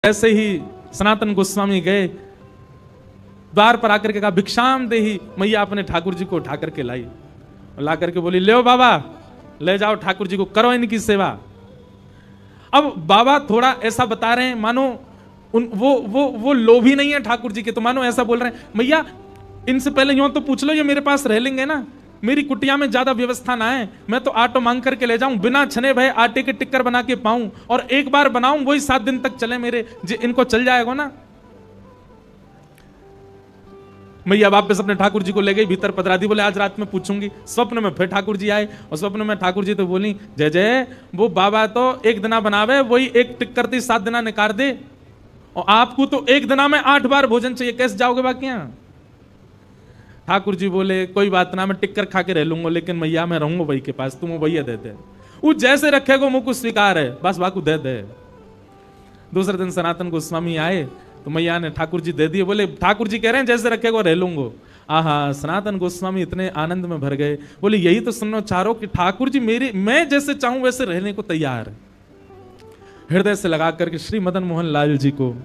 ऐसे ही सनातन गोस्वामी गए, द्वार पर आकर के कहा भिक्षाम देही। मैया अपने ठाकुर जी को उठा करके लाई, ला करके बोली ले बाबा, ले जाओ ठाकुर जी को, करो इनकी सेवा। अब बाबा थोड़ा ऐसा बता रहे हैं मानो वो लोभी नहीं है ठाकुर जी के, तो मानो ऐसा बोल रहे हैं मैया इनसे पहले यूं तो पूछ लो ये मेरे पास रह लेंगे ना, मेरी कुटिया में ज्यादा व्यवस्था ना है, मैं तो आटो मांग करके ले जाऊं, बिना छने भय आटे के टिक्कर बना के पाऊं, और एक बार बनाऊं वही 7 दिन तक चले मेरे, इनको चल जाएगा ना। मैया वापस अपने ठाकुर जी को ले गई, भीतर पधरा दी, बोले आज रात में पूछूंगी। स्वप्न में फिर ठाकुर जी आए, और स्वप्न में ठाकुर जी तो बोली जय जय, वो बाबा तो एक दिना बनावे वही एक टिक्कर थी 7 दिना निकाल दे, और आपको तो एक दिना में 8 बार भोजन चाहिए, कैसे जाओगे बाकी यहाँ। ठाकुर जी बोले कोई बात ना, मैं टिक्कर खा के रह लूंगा, लेकिन मैया मैं रहूंगा वही के पास, तुम वही दे दे, वो जैसे रखेगा मुझको स्वीकार है, बस बाकू दे दे। दूसरे दिन सनातन गोस्वामी आए तो मैया ने ठाकुर जी दे दिए, बोले ठाकुर जी कह रहे हैं जैसे रखेगा रह लूंगा। आहा, सनातन गोस्वामी इतने आनंद में भर गए, बोले यही तो सुनना चाह रहा हूं कि ठाकुर जी मैं जैसे चाहूं वैसे रहने को तैयार है। हृदय से लगा करके श्री मदन मोहन लाल जी को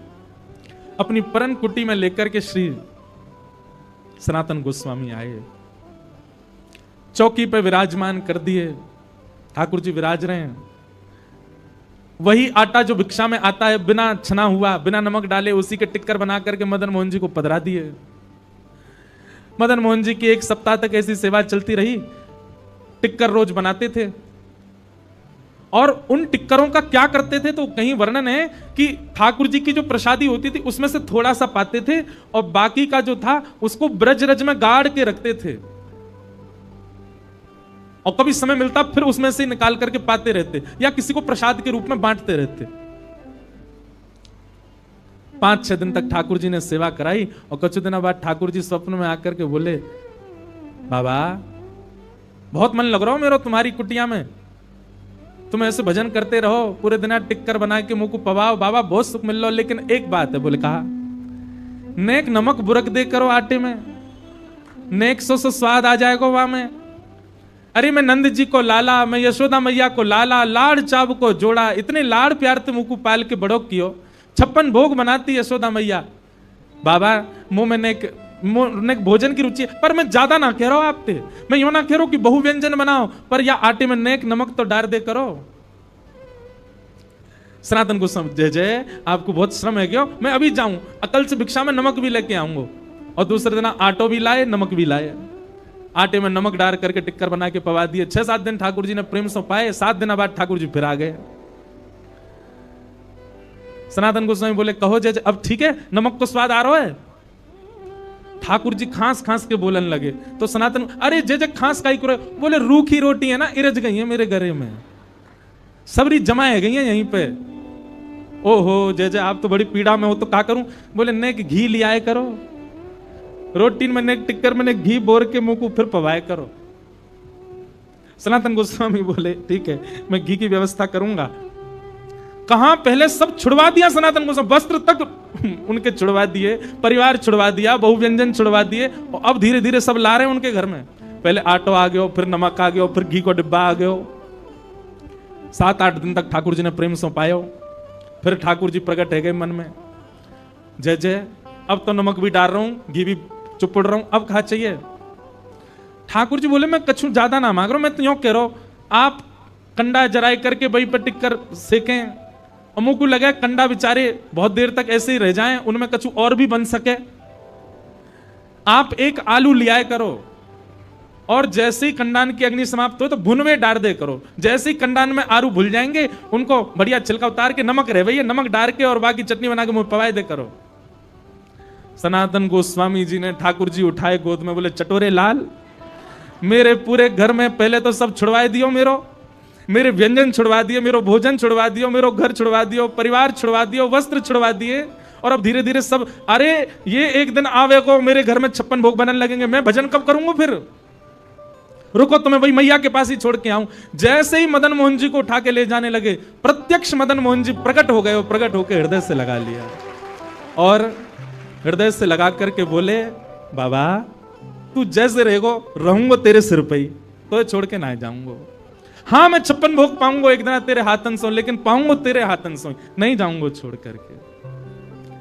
अपनी परम कुटी में लेकर के श्री सनातन गोस्वामी आए, चौकी पे विराजमान कर दिए, ठाकुर जी विराज रहे हैं। वही आटा जो भिक्षा में आता है बिना छना हुआ, बिना नमक डाले, उसी के टिक्कर बना करके मदन मोहन जी को पधरा दिए। मदन मोहन जी की 1 सप्ताह तक ऐसी सेवा चलती रही, टिक्कर रोज बनाते थे, और उन टिक्करों का क्या करते थे तो कहीं वर्णन है कि ठाकुर जी की जो प्रसादी होती थी उसमें से थोड़ा सा पाते थे, और बाकी का जो था उसको ब्रजरज में गाड़ के रखते थे, और कभी समय मिलता फिर उसमें से निकाल करके पाते रहते, या किसी को प्रसाद के रूप में बांटते रहते। 5-6 दिन तक ठाकुर जी ने सेवा कराई, और कुछ दिनों बाद ठाकुर जी स्वप्न में आकर के बोले बाबा बहुत मन लग रहा हो मेरा तुम्हारी कुटिया में, तुम ऐसे भजन करते रहो, पूरे दिन टिक्कर बना के मुंह को पवाओ, बाबा बहुत सुख मिल रहा, लेकिन एक बात है। बोले कहा नेक नमक बुरक दे करो आटे में, नेक सो स्वाद आ जाएगा वहां में। अरे मैं नंद जी को लाला, मैं यशोदा मैया को लाला, लाड़ चाव को जोड़ा, इतने लाड़ प्यार से मुंह को पाल के बड़ो कियो, 56 भोग बनाती यशोदा मैया। बाबा मुंह में नेक भोजन की रुचि है, पर मैं ज्यादा ना कह रहा हूं आपसे, मैं यूं ना कह रहा हूं कि बहु व्यंजन बनाओ, पर या आटे में नेक नमक तो डाल दे करो। सनातन को जय जय, आपको बहुत श्रम है क्यों, मैं अभी जाऊं, अकल से भिक्षा में नमक भी लेके आऊंगा। और दूसरे दिन आटो भी लाए, नमक भी लाए, आटे में नमक डाल करके टिक्कर बना के पवा दिए। 6-7 दिन ठाकुर जी ने प्रेम से पाए, 7 दिन बाद ठाकुर जी फिर आ गए। सनातन गोस्वामी बोले कहो जय, अब ठीक है, नमक को स्वाद आ रहा है। ठाकुर जी खांस खांस के बोलन लगे, तो सनातन अरे जय जय खांस का ही करो, बोले रूखी रोटी है ना, इरज गई है मेरे गले में, सबरी जमा है गई है यहीं पे। ओहो जय जय, आप तो बड़ी पीड़ा में हो, तो क्या करूं। बोले नेक घी ले आए करो, रोटी में नेक टिक्कर में नेक घी बोर के मुंह को फिर पवाए करो। सनातन गोस्वामी बोले ठीक है, मैं घी की व्यवस्था करूंगा। कहां पहले सब छुड़वा दिया सनातन गोस्वामी, वस्त्र तक उनके छुड़वा दिए, परिवार छुड़वा दिया, बहु व्यंजन छुड़वा दिए, और अब धीरे धीरे सब ला रहे हैं उनके घर में। पहले आटो आ गयो, फिर नमक आ गयो, फिर घी को डिब्बा आ गयो। 7-8 दिन तक ठाकुर जी ने प्रेम सौंपायो, फिर ठाकुर जी प्रकट है गए मन में, जय जय अब तो नमक भी डाल रहा हूं, घी भी चुपड़ रहा हूं, अब कहा चाहिए। ठाकुर जी बोले मैं कछु ज्यादा ना मांग रहा हूं, मैं तो यूं कह रहा हूं आप कंडा जराई करके वही पर टिक्कर सेकें, अमुक को लगा कंडा बेचारे बहुत देर तक ऐसे ही रह जाएं, उनमें कछु और भी बन सके। आप एक आलू लिया करो, और जैसे ही कंडान की अग्नि समाप्त हो तो भुनवे डाल दे करो, जैसे ही कंडान में आलू भूल जाएंगे उनको बढ़िया छिलका उतार के नमक रह भैया, नमक डाल के और बाकी चटनी बना के मुंह पवाए दे करो। सनातन गोस्वामी जी ने ठाकुर जी उठाए गोद में, बोले चटोरे लाल, मेरे पूरे घर में पहले तो सब छुड़वाए दियो, मेरे व्यंजन छुड़वा दिए, मेरो भोजन छुड़वा दियो, मेरो घर छुड़वा दियो, परिवार छुड़वा दियो, वस्त्र छुड़वा दिए, और अब धीरे धीरे सब, अरे ये एक दिन आवे को मेरे घर में 56 भोग बनने लगेंगे, मैं भजन कब करूंगा फिर, रुको तो मैं वही मैया के पास ही छोड़ के आऊं। जैसे ही मदन मोहन जी को उठा के ले जाने लगे, प्रत्यक्ष मदन मोहन जी प्रकट हो गए, प्रकट होकर हृदय से लगा लिया, और हृदय से लगा करके बोले बाबा तू जैसे रहेगो रहूंगा तेरे सिर पे ही, तो छोड़ के ना जाऊंगा। मैं 56 भोग पाऊंगा एक दिन तेरे हाथन सो, लेकिन पाऊंगा तेरे हाथन सो, नहीं जाऊंगा छोड़ करके।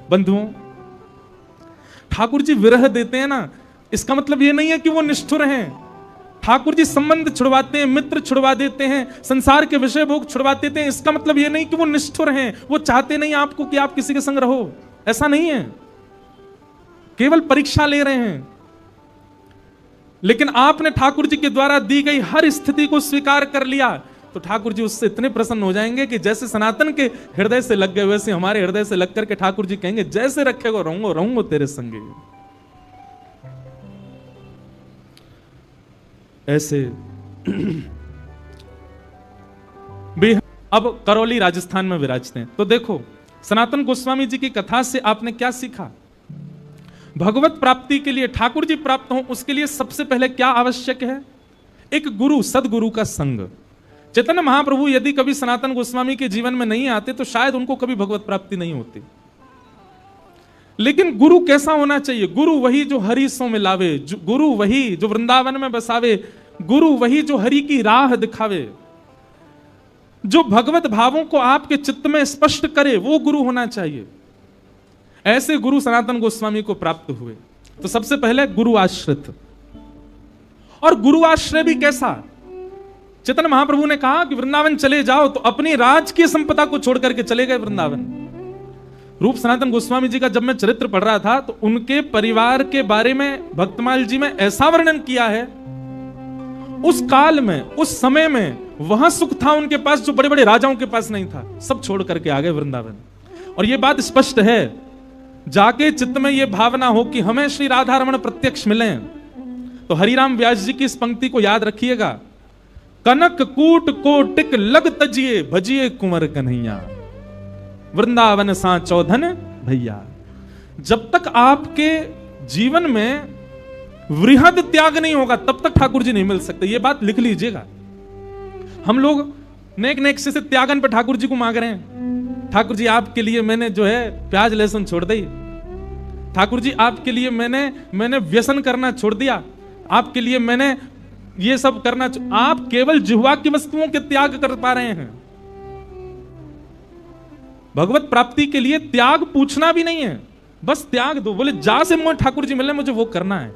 बंधुओं, ठाकुर जी विरह देते हैं ना, इसका मतलब ये नहीं है कि वो निष्ठुर हैं। ठाकुर जी संबंध छुड़वाते हैं, मित्र छुड़वा देते हैं, संसार के विषय भोग छुड़वा देते हैं, इसका मतलब ये नहीं कि वो निष्ठुर हैं। वो चाहते नहीं आपको कि आप किसी के संग रहो, ऐसा नहीं है, केवल परीक्षा ले रहे हैं। लेकिन आपने ठाकुर जी के द्वारा दी गई हर स्थिति को स्वीकार कर लिया तो ठाकुर जी उससे इतने प्रसन्न हो जाएंगे कि जैसे सनातन के हृदय से लग गए वैसे हमारे हृदय से लग करके ठाकुर जी कहेंगे जैसे रखेगो रहूंगो रहूंगो तेरे संगे। ऐसे अब करौली राजस्थान में विराजते हैं। तो देखो सनातन गोस्वामी जी की कथा से आपने क्या सीखा? भगवत प्राप्ति के लिए, ठाकुर जी प्राप्त हो उसके लिए सबसे पहले क्या आवश्यक है? एक गुरु, सदगुरु का संग। चैतन्य महाप्रभु यदि कभी सनातन गोस्वामी के जीवन में नहीं आते तो शायद उनको कभी भगवत प्राप्ति नहीं होती। लेकिन गुरु कैसा होना चाहिए? गुरु वही जो हरि सो में लावे, गुरु वही जो वृंदावन में बसावे, गुरु वही जो हरि की राह दिखावे, जो भगवत भावों को आपके चित्त में स्पष्ट करे, वो गुरु होना चाहिए। ऐसे गुरु सनातन गोस्वामी को प्राप्त हुए। तो सबसे पहले गुरु आश्रित। और गुरु आश्रय भी कैसा? चैतन्य महाप्रभु ने कहा कि वृंदावन चले जाओ, तो अपनी राजकीय संपदा को छोड़ करके चले गए वृंदावन। रूप सनातन गोस्वामी जी का जब मैं चरित्र पढ़ रहा था तो उनके परिवार के बारे में भक्तमाल जी में ऐसा वर्णन किया है, उस काल में, उस समय में वहां सुख था उनके पास जो बड़े बड़े राजाओं के पास नहीं था। सब छोड़ करके आ गए वृंदावन। और यह बात स्पष्ट है, जाके चित्त में यह भावना हो कि हमें श्री राधा रमण प्रत्यक्ष मिले तो हरिराम व्यास जी की इस पंक्ति को याद रखिएगा, कनक कूट कोटिक लग तजिए भजिए कुंवर कन्हैया, वृंदावन सा चौधन भैया। जब तक आपके जीवन में वृहद त्याग नहीं होगा तब तक ठाकुर जी नहीं मिल सकते। ये बात लिख लीजिएगा। हम लोग नेक नेक से त्यागन पे ठाकुर जी को मांग रहे हैं। ठाकुर जी आपके लिए मैंने जो है प्याज लहसुन छोड़ दी, ठाकुर जी आपके लिए मैंने व्यसन करना छोड़ दिया, आपके लिए मैंने ये सब करना। आप केवल जिह्वा की वस्तुओं के त्याग कर पा रहे हैं। भगवत प्राप्ति के लिए त्याग पूछना भी नहीं है, बस त्याग दो। बोले जा से मुझे ठाकुर जी मिले, मुझे वो करना है।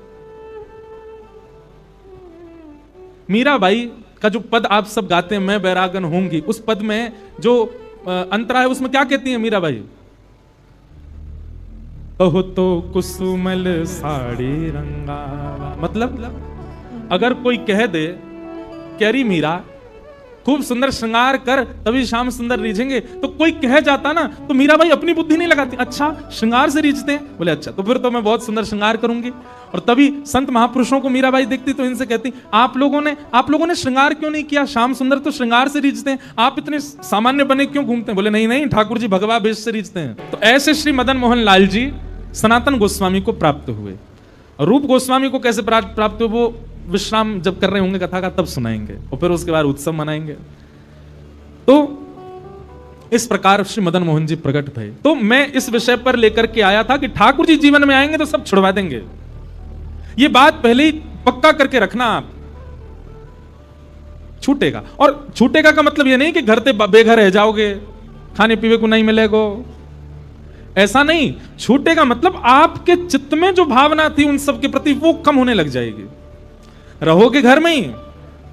मीराबाई का जो पद आप सब गाते हैं, मैं बैरागन होंगी, उस पद में जो अंतरा है उसमें क्या कहती है मीराबाई? कहो तो कुसुमल साड़ी रंगा। मतलब अगर कोई कह दे कि अरे मीरा खूब सुंदर श्रृंगार कर तभी शाम सुंदर रीझेंगे, तो कोई कह जाता ना तो मीराबाई अपनी बुद्धि नहीं लगाती, अच्छा श्रृंगार से रीझते हैं, बोले अच्छा तो फिर तो मैं बहुत सुंदर श्रृंगार करूंगी। और तभी संत महापुरुषों को मीराबाई देखती तो इनसे कहती, आप लोगों ने श्रृंगार क्यों नहीं किया? श्याम सुंदर तो श्रृंगार से रीझते हैं, आप इतने सामान्य बने क्यों घूमते हैं? बोले नहीं नहीं, ठाकुर जी भगवा वेश से रीझते हैं। तो ऐसे श्री मदन मोहन लाल जी सनातन गोस्वामी को प्राप्त हुए। रूप गोस्वामी को कैसे प्राप्त हुए वो विश्राम जब कर रहे होंगे कथा का तब सुनाएंगे, और फिर उसके बाद उत्सव मनाएंगे। तो इस प्रकार श्री मदन मोहन जी प्रकट भये। तो मैं इस विषय पर लेकर के आया था कि ठाकुर जी जीवन में आएंगे तो सब छुड़वा देंगे। ये बात पहले ही पक्का करके रखना, आप छूटेगा। और छूटेगा का मतलब ये नहीं कि घर से बेघर रह जाओगे, खाने पीने को नहीं मिलेगा, ऐसा नहीं। छूटेगा मतलब आपके चित्त में जो भावना थी उन सब के प्रति वो कम होने लग जाएगी। रहोगे घर में ही,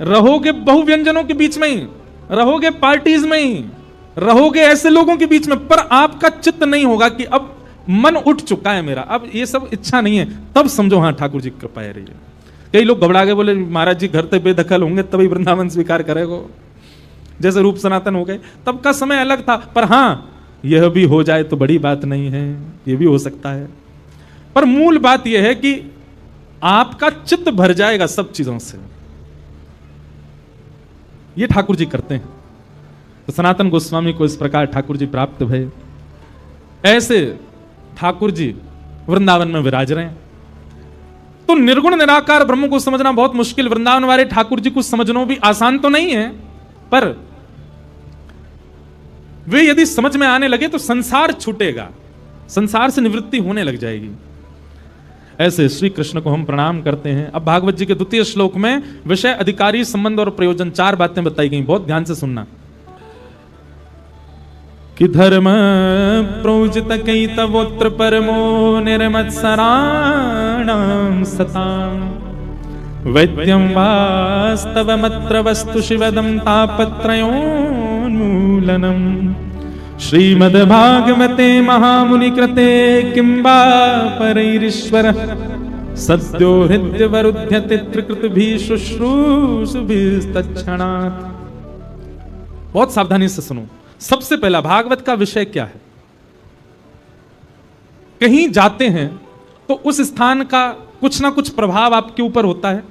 रहोगे बहुव्यंजनों के बीच में ही, रहोगे पार्टीज में ही, रहोगे ऐसे लोगों के बीच में, पर आपका चित्त नहीं होगा कि अब मन उठ चुका है मेरा, अब ये सब इच्छा नहीं है, तब समझो हाँ ठाकुर जी कृपा है रही है। कई लोग घबरा गए, बोले महाराज जी घर से बेदखल होंगे तभी वृंदावन स्वीकार करेगो, जैसे रूप सनातन हो गए, तब का समय अलग था। पर हाँ यह भी हो जाए तो बड़ी बात नहीं है, यह भी हो सकता है। पर मूल बात यह है कि आपका चित्त भर जाएगा सब चीजों से, ये ठाकुर जी करते हैं। तो सनातन गोस्वामी को इस प्रकार ठाकुर जी प्राप्त भये। ऐसे ठाकुर जी वृंदावन में विराज रहे हैं। तो निर्गुण निराकार ब्रह्म को समझना बहुत मुश्किल, वृंदावन वाले ठाकुर जी को समझना भी आसान तो नहीं है, पर वे यदि समझ में आने लगे तो संसार छूटेगा, संसार से निवृत्ति होने लग जाएगी। ऐसे श्री कृष्ण को हम प्रणाम करते हैं। अब भागवत जी के द्वितीय श्लोक में विषय, अधिकारी, संबंध और प्रयोजन, 4 बातें बताई गई, बहुत ध्यान से सुनना। कि धर्म प्रोजित कई तवोत्र परमो निर्मत्सराणां सताम् वैद्यं वास्तवमत्र वस्तु शिवदं तापत्रयोन्मूलनम् श्रीमद्भागवते महामुनिकृते किं वा परैरीश्वरः सद्यो हृद्यवरुध्यते त्रिकृतभिः शुश्रूषुभिस्तत्क्षणात्। बहुत सावधानी से सुनो। सबसे पहला भागवत का विषय क्या है? कहीं जाते हैं तो उस स्थान का कुछ ना कुछ प्रभाव आपके ऊपर होता है।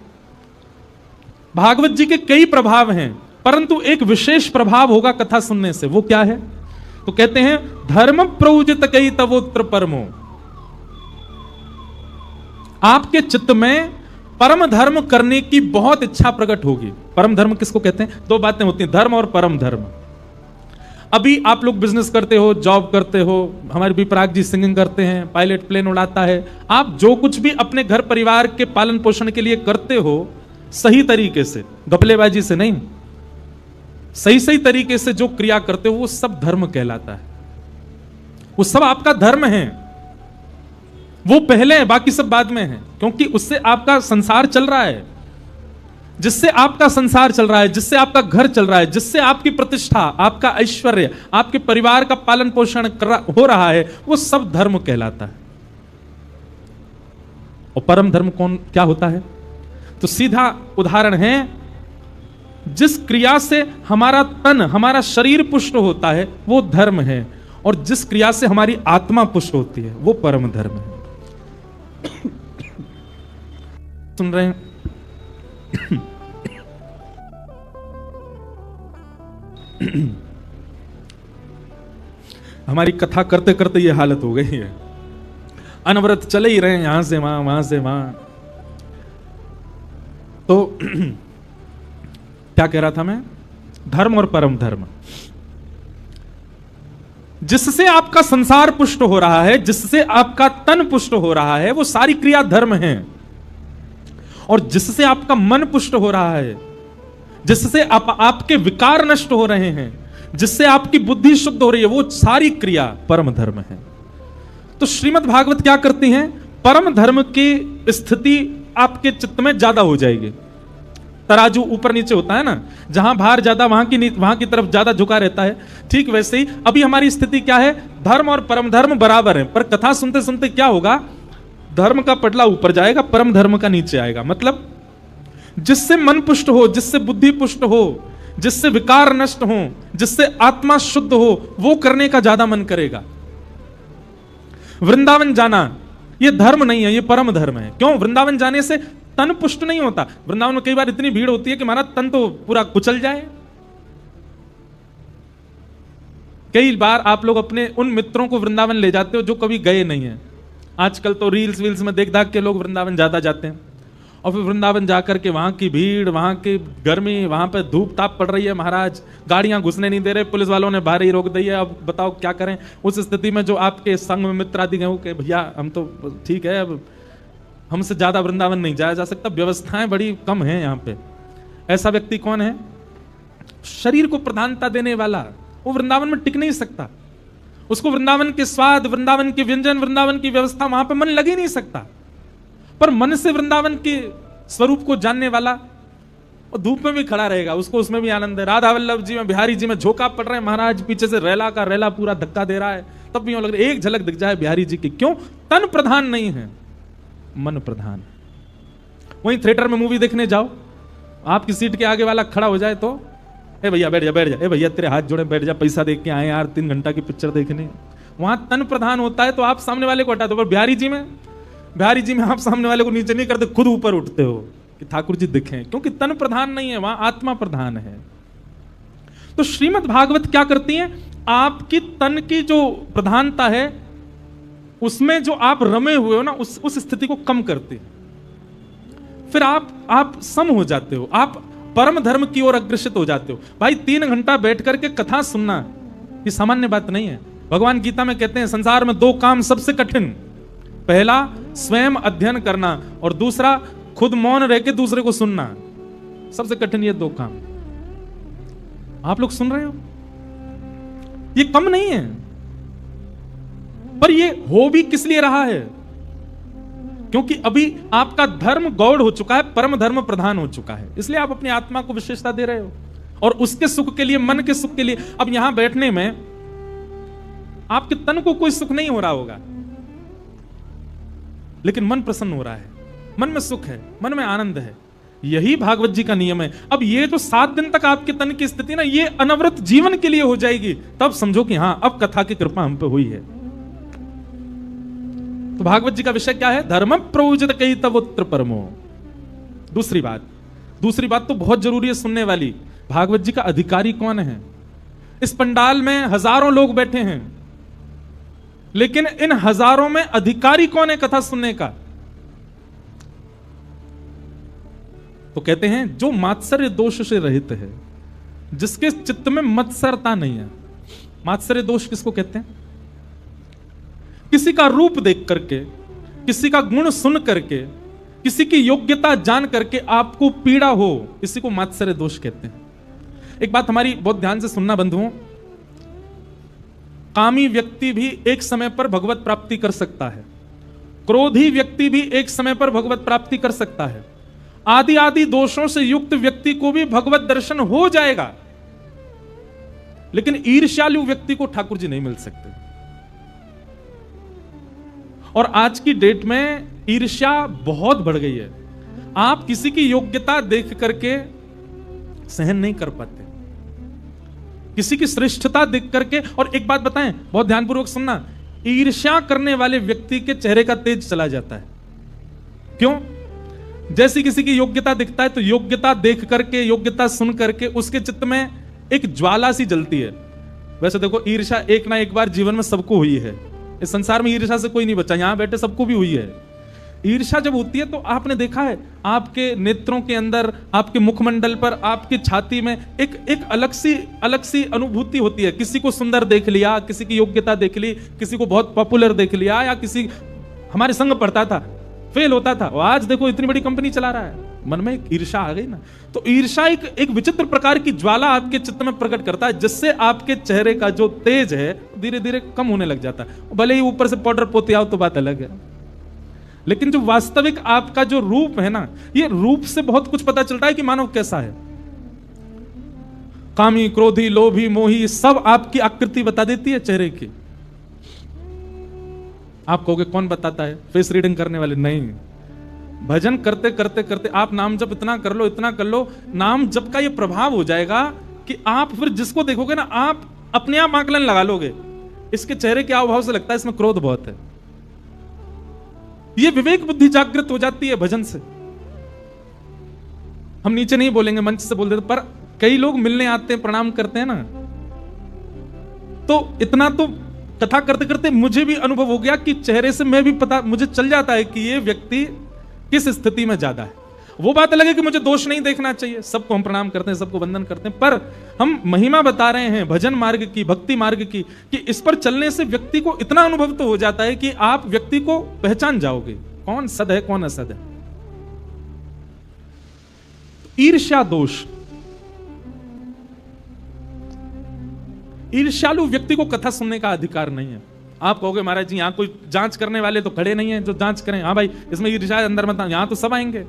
भागवत जी के कई प्रभाव हैं, परंतु एक विशेष प्रभाव होगा कथा सुनने से। वो क्या है? तो कहते हैं धर्म प्रोजित कई तवोत्र परमो। आपके चित्त में परम धर्म करने की बहुत इच्छा प्रकट होगी। परम धर्म किसको कहते हैं? दो बातें होती हैं, धर्म और परम धर्म। अभी आप लोग बिजनेस करते हो, जॉब करते हो, हमारे विपराग जी सिंगिंग करते हैं, पायलट प्लेन उड़ाता है। आप जो कुछ भी अपने घर परिवार के पालन पोषण के लिए करते हो, सही तरीके से, गपलेबाजी से नहीं, सही तरीके से जो क्रिया करते हो वो सब धर्म कहलाता है। वो सब आपका धर्म है। वो पहले है, बाकी सब बाद में है, क्योंकि उससे आपका संसार चल रहा है। जिससे आपका संसार चल रहा है, जिससे आपका घर चल रहा है, जिससे आपकी प्रतिष्ठा, आपका ऐश्वर्य, आपके परिवार का पालन पोषण हो रहा है, वो सब धर्म कहलाता है। और परम धर्म क्या होता है? तो सीधा उदाहरण है, जिस क्रिया से हमारा तन, हमारा शरीर पुष्ट होता है वो धर्म है, और जिस क्रिया से हमारी आत्मा पुष्ट होती है वो परम धर्म है। सुन रहे हैं? हमारी कथा करते करते ये हालत हो गई है। अनवरत चले ही रहे, यहां से वहां, वहां से वहां। तो क्या कह रहा था मैं? धर्म और परम धर्म। जिससे आपका संसार पुष्ट हो रहा है, जिससे आपका तन पुष्ट हो रहा है, वो सारी क्रिया धर्म है। और जिससे आपका मन पुष्ट हो रहा है, जिससे आपके विकार नष्ट हो रहे हैं, जिससे आपकी बुद्धि शुद्ध हो रही है, वो सारी क्रिया परम धर्म है। तो श्रीमद् भागवत क्या करती हैं? परम धर्म की स्थिति आपके चित्त में ज्यादा हो जाएगी। तराजू ऊपर नीचे होता है ना, जहां भार ज्यादा वहां की तरफ ज्यादा झुका रहता है। ठीक वैसे ही अभी हमारी स्थिति क्या है? धर्म और परम धर्म बराबर है, पर कथा सुनते सुनते क्या होगा? धर्म का पटला ऊपर जाएगा, परम धर्म का नीचे आएगा। मतलब जिससे मन पुष्ट हो, जिससे बुद्धि पुष्ट हो, जिससे विकार नष्ट हो, जिससे आत्मा शुद्ध हो, वो करने का ज्यादा मन करेगा। वृंदावन जाना ये धर्म नहीं है, ये परम धर्म है। क्यों? वृंदावन जाने से तन पुष्ट नहीं होता। वृंदावन में कई बार इतनी भीड़ होती है कि हमारा तन तो पूरा कुचल जाए। कई बार आप लोग अपने उन मित्रों को वृंदावन ले जाते हो जो कभी गए नहीं है। आजकल तो रील्स वील्स में देख दाख के लोग वृंदावन ज्यादा जाते हैं, और फिर वृंदावन जाकर के वहां की भीड़, वहां की गर्मी, वहां पे धूप ताप पड़ रही है, महाराज गाड़ियां घुसने नहीं दे रहे, पुलिस वालों ने बाहर ही रोक दी है। अब बताओ क्या करें? उस स्थिति में जो आपके संग में मित्र आदि गए कि भैया हम तो ठीक है, अब हमसे ज्यादा वृंदावन नहीं जाया जा सकता, व्यवस्थाएं बड़ी कम हैं यहाँ पे। ऐसा व्यक्ति कौन है? शरीर को प्रधानता देने वाला। वो वृंदावन में टिक नहीं सकता। उसको वृंदावन के स्वाद, वृंदावन के व्यंजन, वृंदावन की व्यवस्था, वहां पे मन लग ही नहीं सकता। पर मन से वृंदावन के स्वरूप को जानने वाला और धूप में भी खड़ा रहेगा, उसको उसमें भी आनंद है। राधा वल्लभ जी में, बिहारी जी में झोंका पड़ रहे हैं, महाराज पीछे से रेला का रेला पूरा धक्का दे रहा है, तब भी लग रहा है एक झलक दिख जाए बिहारी जी की। क्यों? तन प्रधान नहीं है, मन प्रधान। वहीं थिएटर में मूवी देखने जाओ, आपकी सीट के आगे वाला खड़ा हो जाए तो ए भैया बैठ जा, बैठ जा, ए भैया तेरे हाथ जोड़े बैठ जा, पैसा देख के आए यार 3 घंटा की पिक्चर देखने। वहां तन प्रधान होता है तो आप सामने वाले को हटा दो। पर बिहारी जी में आप सामने वाले को नीचे नहीं करते, खुद ऊपर उठते हो कि ठाकुर जी दिखें, क्योंकि तन प्रधान नहीं है, वहां आत्मा प्रधान है। तो श्रीमद् भागवत क्या करती है? आपकी तन की जो प्रधानता है, उसमें जो आप रमे हुए हो ना, उस स्थिति को कम करती है। फिर आप सम हो जाते हो, आप परम धर्म की ओर अग्रसित हो जाते हो। भाई 3 घंटा बैठ करके कथा सुनना ये सामान्य बात नहीं है। भगवान गीता में कहते हैं संसार में 2 काम सबसे कठिन, पहला स्वयं अध्ययन करना और दूसरा खुद मौन रह के दूसरे को सुनना। सबसे कठिन ये 2 काम। आप लोग सुन रहे हो? ये कम नहीं है, पर ये हो भी किस लिए रहा है? क्योंकि अभी आपका धर्म गौड़ हो चुका है, परम धर्म प्रधान हो चुका है, इसलिए आप अपनी आत्मा को विशेषता दे रहे हो और उसके सुख के लिए, मन के सुख के लिए। अब यहां बैठने में आपके तन को कोई सुख नहीं हो रहा होगा, लेकिन मन प्रसन्न हो रहा है, मन में सुख है, मन में आनंद है। यही भागवत जी का नियम है। अब ये जो 7 दिन तक आपके तन की स्थिति ना, ये अनवरत जीवन के लिए हो जाएगी, तब समझो कि हां अब कथा की कृपा हम पे हुई है। तो भागवत जी का विषय क्या है? धर्म प्रयोजित कई तब उत्तर परमो। दूसरी बात तो बहुत जरूरी है सुनने वाली, भागवत जी का अधिकारी कौन है? इस पंडाल में हजारों लोग बैठे हैं, लेकिन इन हजारों में अधिकारी कौन है कथा सुनने का? तो कहते हैं जो मात्सर्य दोष से रहित है, जिसके चित्त में मत्सरता नहीं है। मात्सर्य दोष किसको कहते हैं? किसी का रूप देख करके, किसी का गुण सुन करके, किसी की योग्यता जान करके आपको पीड़ा हो, इसी को मात्सर्य दोष कहते हैं। एक बात हमारी बहुत ध्यान से सुनना बंधुओं, कामी व्यक्ति भी एक समय पर भगवत प्राप्ति कर सकता है, क्रोधी व्यक्ति भी एक समय पर भगवत प्राप्ति कर सकता है, आदि आदि दोषों से युक्त व्यक्ति को भी भगवत दर्शन हो जाएगा, लेकिन ईर्ष्यालु व्यक्ति को ठाकुर जी नहीं मिल सकते। और आज की डेट में ईर्ष्या बहुत बढ़ गई है। आप किसी की योग्यता देख करके सहन नहीं कर पाते, किसी की श्रेष्ठता देख करके। और एक बात बताएं, बहुत ध्यानपूर्वक सुनना, ईर्ष्या करने वाले व्यक्ति के चेहरे का तेज चला जाता है। क्यों? जैसी किसी की योग्यता दिखता है तो योग्यता देख करके, योग्यता सुन करके उसके चित्त में एक ज्वाला सी जलती है। वैसे देखो, ईर्ष्या एक ना एक बार जीवन में सबको हुई है। इस संसार में ईर्ष्या से कोई नहीं बचा, यहां बैठे सबको भी हुई है। ईर्ष्या जब होती है तो आपने देखा है आपके नेत्रों के अंदर, आपके मुखमंडल पर, आपकी छाती में एक अलग सी अनुभूति होती है। किसी को सुंदर देख लिया, किसी की योग्यता देख ली, किसी को बहुत पॉपुलर देख लिया, या किसी हमारे संग पढ़ता था, फेल होता था, आज देखो इतनी बड़ी कंपनी चला रहा है। मन में एक ईर्ष्या आ गई ना। तो ईर्ष्या एक विचित्र प्रकार की ज्वाला आपके चित्त में प्रकट करता है, जिससे आपके चेहरे का जो तेज है धीरे धीरे कम होने लग जाता है। भले ही ऊपर से पाउडर पोते आओ तो बात अलग है, लेकिन जो वास्तविक आपका जो रूप है ना, ये रूप से बहुत कुछ पता चलता है कि मानव कैसा है। कामी, क्रोधी, लोभी, मोही, सब आपकी आकृति बता देती है चेहरे की। आप कहोगे कौन बताता है? फेस रीडिंग करने वाले नहीं। भजन करते करते करते आप नाम जप इतना कर लो, नाम जप का ये प्रभाव हो जाएगा कि आप फिर जिसको देखोगे ना, आप अपने आप आकलन लगा लोगे, इसके चेहरे के हाव भाव से लगता है इसमें क्रोध बहुत है। ये विवेक बुद्धि जागृत हो जाती है भजन से। हम नीचे नहीं बोलेंगे, मंच से बोल देते, पर कई लोग मिलने आते हैं, प्रणाम करते हैं ना, तो इतना तो कथा करते करते मुझे भी अनुभव हो गया कि चेहरे से मैं भी पता मुझे चल जाता है कि ये व्यक्ति किस स्थिति में ज्यादा है। वो बात अलग है कि मुझे दोष नहीं देखना चाहिए, सबको हम प्रणाम करते हैं, सबको वंदन करते हैं, पर हम महिमा बता रहे हैं भजन मार्ग की, भक्ति मार्ग की, कि इस पर चलने से व्यक्ति को इतना अनुभव तो हो जाता है कि आप व्यक्ति को पहचान जाओगे कौन सद है कौन असद है। ईर्ष्या दोष, ईर्ष्यालु व्यक्ति को कथा सुनने का अधिकार नहीं है। आप कहोगे महाराज जी यहां कोई जांच करने वाले तो खड़े नहीं है जो जांच करें, हाँ भाई इसमें ईर्ष्या अंदर मत, यहां तो सब आएंगे।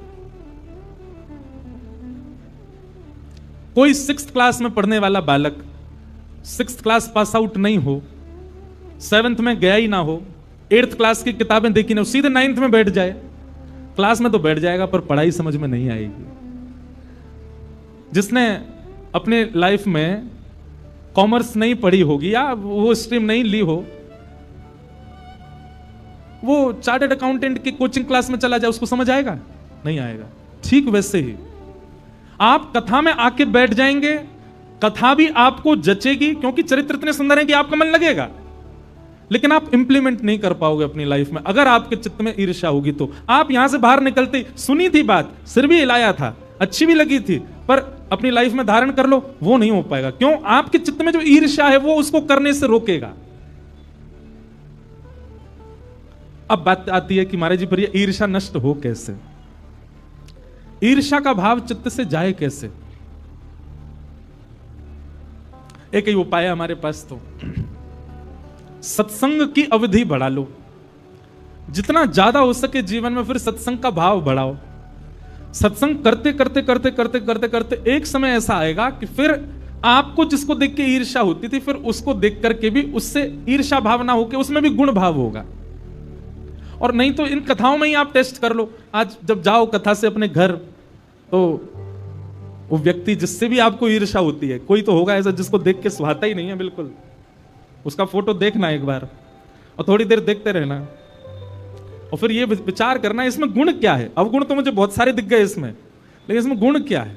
कोई 6th क्लास में पढ़ने वाला बालक 6th क्लास पास आउट नहीं हो, 7th में गया ही ना हो, 8th क्लास की किताबें देखी ना हो, सीधे 9th में बैठ जाए, क्लास में तो बैठ जाएगा पर पढ़ाई समझ में नहीं आएगी। जिसने अपने लाइफ में कॉमर्स नहीं पढ़ी होगी या वो स्ट्रीम नहीं ली हो, वो चार्टर्ड अकाउंटेंट की कोचिंग क्लास में चला जाए, उसको समझ आएगा? नहीं आएगा। ठीक वैसे ही आप कथा में आके बैठ जाएंगे, कथा भी आपको जचेगी क्योंकि चरित्र इतने सुंदर हैं कि आपका मन लगेगा, लेकिन आप इंप्लीमेंट नहीं कर पाओगे अपनी लाइफ में अगर आपके चित्त में ईर्ष्या होगी तो। आप यहां से बाहर निकलते, सुनी थी बात, सिर भी हिलाया था, अच्छी भी लगी थी, पर अपनी लाइफ में धारण कर लो, वो नहीं हो पाएगा। क्यों? आपके चित्त में जो ईर्ष्या है वो उसको करने से रोकेगा। अब बात आती है कि महाराज जी पर ये ईर्ष्या नष्ट हो कैसे, ईर्ष्या का भाव चित्त से जाए कैसे? एक ही उपाय है हमारे पास, तो सत्संग की अवधि बढ़ा लो, जितना ज्यादा हो सके जीवन में फिर सत्संग का भाव बढ़ाओ। सत्संग करते करते करते करते करते करते एक समय ऐसा आएगा कि फिर आपको जिसको देख के ईर्ष्या होती थी, फिर उसको देख करके भी उससे ईर्ष्या भावना होकर उसमें भी गुण भाव होगा। और नहीं तो इन कथाओं में ही आप टेस्ट कर लो। आज जब जाओ कथा से अपने घर, तो वो व्यक्ति जिससे भी आपको ईर्ष्या होती है, कोई तो होगा ऐसा जिसको देख के सुहाता ही नहीं है बिल्कुल, उसका फोटो देखना एक बार और थोड़ी देर देखते रहना और फिर ये विचार करना इसमें गुण क्या है। अवगुण तो मुझे बहुत सारे दिख गए इसमें, लेकिन इसमें गुण क्या है।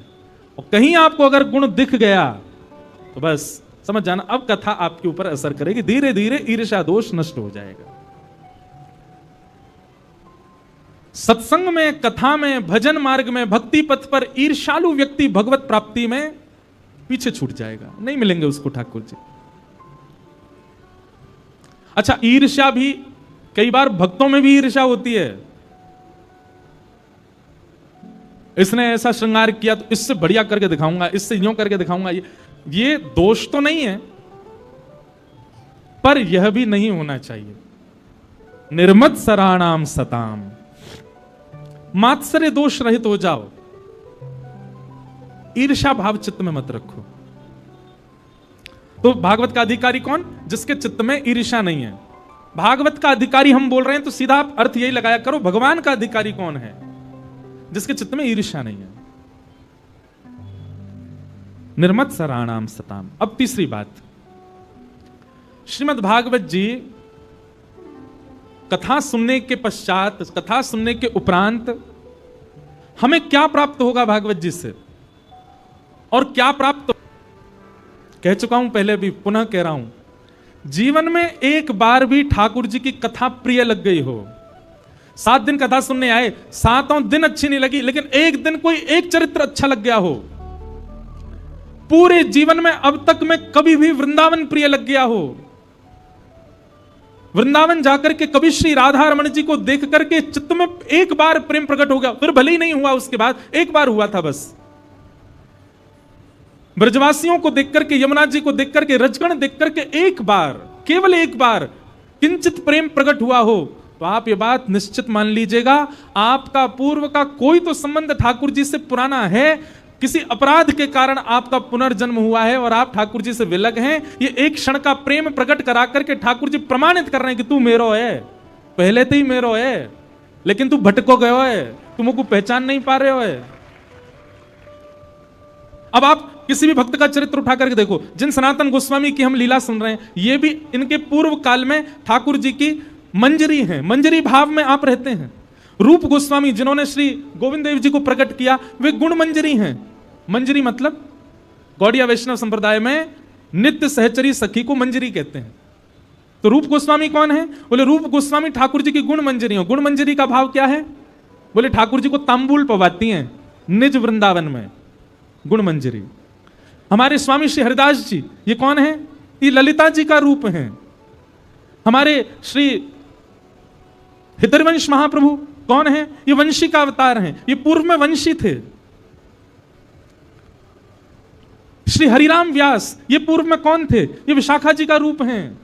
और कहीं आपको अगर गुण दिख गया तो बस समझ जाना अब कथा आपके ऊपर असर करेगी, धीरे धीरे ईर्ष्या दोष नष्ट हो जाएगा। सत्संग में, कथा में, भजन मार्ग में, भक्ति पथ पर ईर्ष्यालु व्यक्ति भगवत प्राप्ति में पीछे छूट जाएगा, नहीं मिलेंगे उसको ठाकुर जी। अच्छा, ईर्ष्या भी कई बार भक्तों में भी ईर्ष्या होती है। इसने ऐसा श्रृंगार किया तो इससे बढ़िया करके दिखाऊंगा, इससे यूं करके दिखाऊंगा। ये दोष तो नहीं है, पर यह भी नहीं होना चाहिए। निर्मत सराणाम सताम, मात्सर्य दोष रहित हो जाओ, ईर्ष्या भाव चित्त में मत रखो। तो भागवत का अधिकारी कौन? जिसके चित्त में ईर्ष्या नहीं है। भागवत का अधिकारी हम बोल रहे हैं तो सीधा आप अर्थ यही लगाया करो, भगवान का अधिकारी कौन है? जिसके चित्त में ईर्ष्या नहीं है। निर्मत सराणाम सताम। अब तीसरी बात, श्रीमद् भागवत जी कथा सुनने के पश्चात, कथा सुनने के उपरांत हमें क्या प्राप्त होगा भागवत जी से, और क्या प्राप्त, कह चुका हूं पहले भी, पुनः कह रहा हूं, जीवन में एक बार भी ठाकुर जी की कथा प्रिय लग गई हो, 7 दिन कथा सुनने आए, 7 दिन अच्छी नहीं लगी, लेकिन एक दिन कोई एक चरित्र अच्छा लग गया हो, पूरे जीवन में अब तक में कभी भी वृंदावन प्रिय लग गया हो, वृंदावन जाकर के कभी श्री राधा रमण जी को देख करके चित्त में एक बार प्रेम प्रकट हो गया, फिर भले ही नहीं हुआ उसके बाद, एक बार हुआ था बस। ब्रजवासियों को देख करके, यमुना जी को देख करके, रजगण देख करके एक बार, केवल एक बार किंचित प्रेम प्रकट हुआ हो, तो आप ये बात निश्चित मान लीजिएगा, आपका पूर्व का कोई तो संबंध ठाकुर जी से पुराना है, किसी अपराध के कारण आपका पुनर्जन्म हुआ है और आप ठाकुर जी से विलग हैं। ये एक क्षण का प्रेम प्रकट करा करके ठाकुर जी प्रमाणित कर रहे हैं कि तू मेरो है, पहले तो ही मेरो है, लेकिन तू भटको गयो है, तुमको पहचान नहीं पा रहे हो है। अब आप किसी भी भक्त का चरित्र उठा करके देखो, जिन सनातन गोस्वामी की हम लीला सुन रहे हैं, ये भी इनके पूर्व काल में ठाकुर जी की मंजरी है, मंजरी भाव में आप रहते हैं। रूप गोस्वामी जिन्होंने श्री गोविंद देव जी को प्रकट किया, वे गुण मंजरी हैं। मंजरी मतलब गौड़िया वैष्णव संप्रदाय में नित्य सहचरी सखी को मंजरी कहते हैं। तो रूप गोस्वामी कौन है? बोले रूप गोस्वामी ठाकुर जी की गुण मंजरी हो। गुण मंजरी का भाव क्या है? बोले ठाकुर जी को तांबूल पवाती हैं निज वृंदावन में, गुण मंजरी। हमारे स्वामी श्री हरिदास जी, ये कौन है? ये ललिता जी का रूप है। हमारे श्री हितरवंश महाप्रभु कौन है? ये वंशी का अवतार हैं, ये पूर्व में वंशी थे। श्री हरिराम व्यास, ये पूर्व में कौन थे? ये विशाखा जी का रूप हैं।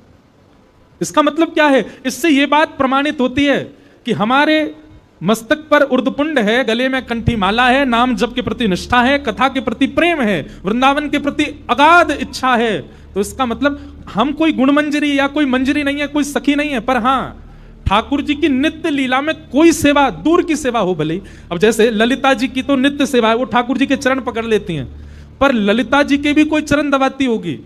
इसका मतलब क्या है? इससे यह बात प्रमाणित होती है कि हमारे मस्तक पर उर्दपुंड है, गले में कंठी माला है, नाम जप के प्रति निष्ठा है, कथा के प्रति प्रेम है, वृंदावन के प्रति अगाध इच्छा है। तो इसका मतलब हम कोई गुणमंजरी या कोई मंजरी नहीं है, कोई सखी नहीं है, पर हां ठाकुर जी की नित्य लीला में कोई सेवा, दूर की सेवा हो भले। अब जैसे ललिता जी की तो नित्य सेवा है, वो ठाकुर जी के चरण पकड़ लेती हैं, पर ललिता जी के भी कोई चरण दबाती होगी,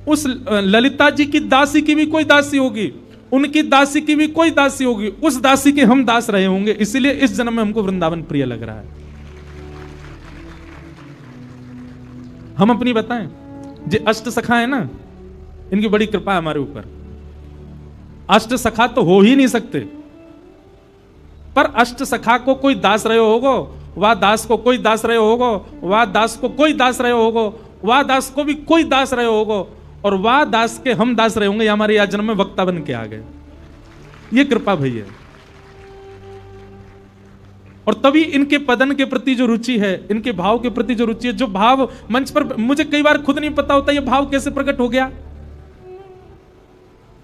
उस ललिता जी की दासी की भी कोई दासी होगी, उनकी दासी की भी कोई दासी होगी, उस दासी के हम दास रहे होंगे। इसीलिए इस जन्म में हमको वृंदावन प्रिय लग रहा है। हम अपनी बताएं, जो अष्ट सखा है ना, इनकी बड़ी कृपा है हमारे ऊपर। अष्ट सखा तो हो ही नहीं सकते, पर अष्ट सखा को कोई दास रहे होगो, वह दास को कोई दास रहे होगो, वह दास को कोई दास रहे होगो, वह दास को भी कोई दास रहे होगो, और वह दास के हम दास रहे होंगे। हमारे यह जन्म में वक्ता बन के आ गए। ये कृपा भैया। और तभी इनके पदन के प्रति जो रुचि है, इनके भाव के प्रति जो रुचि है, जो भाव मंच पर मुझे कई बार खुद नहीं पता होता ये भाव कैसे प्रकट हो गया,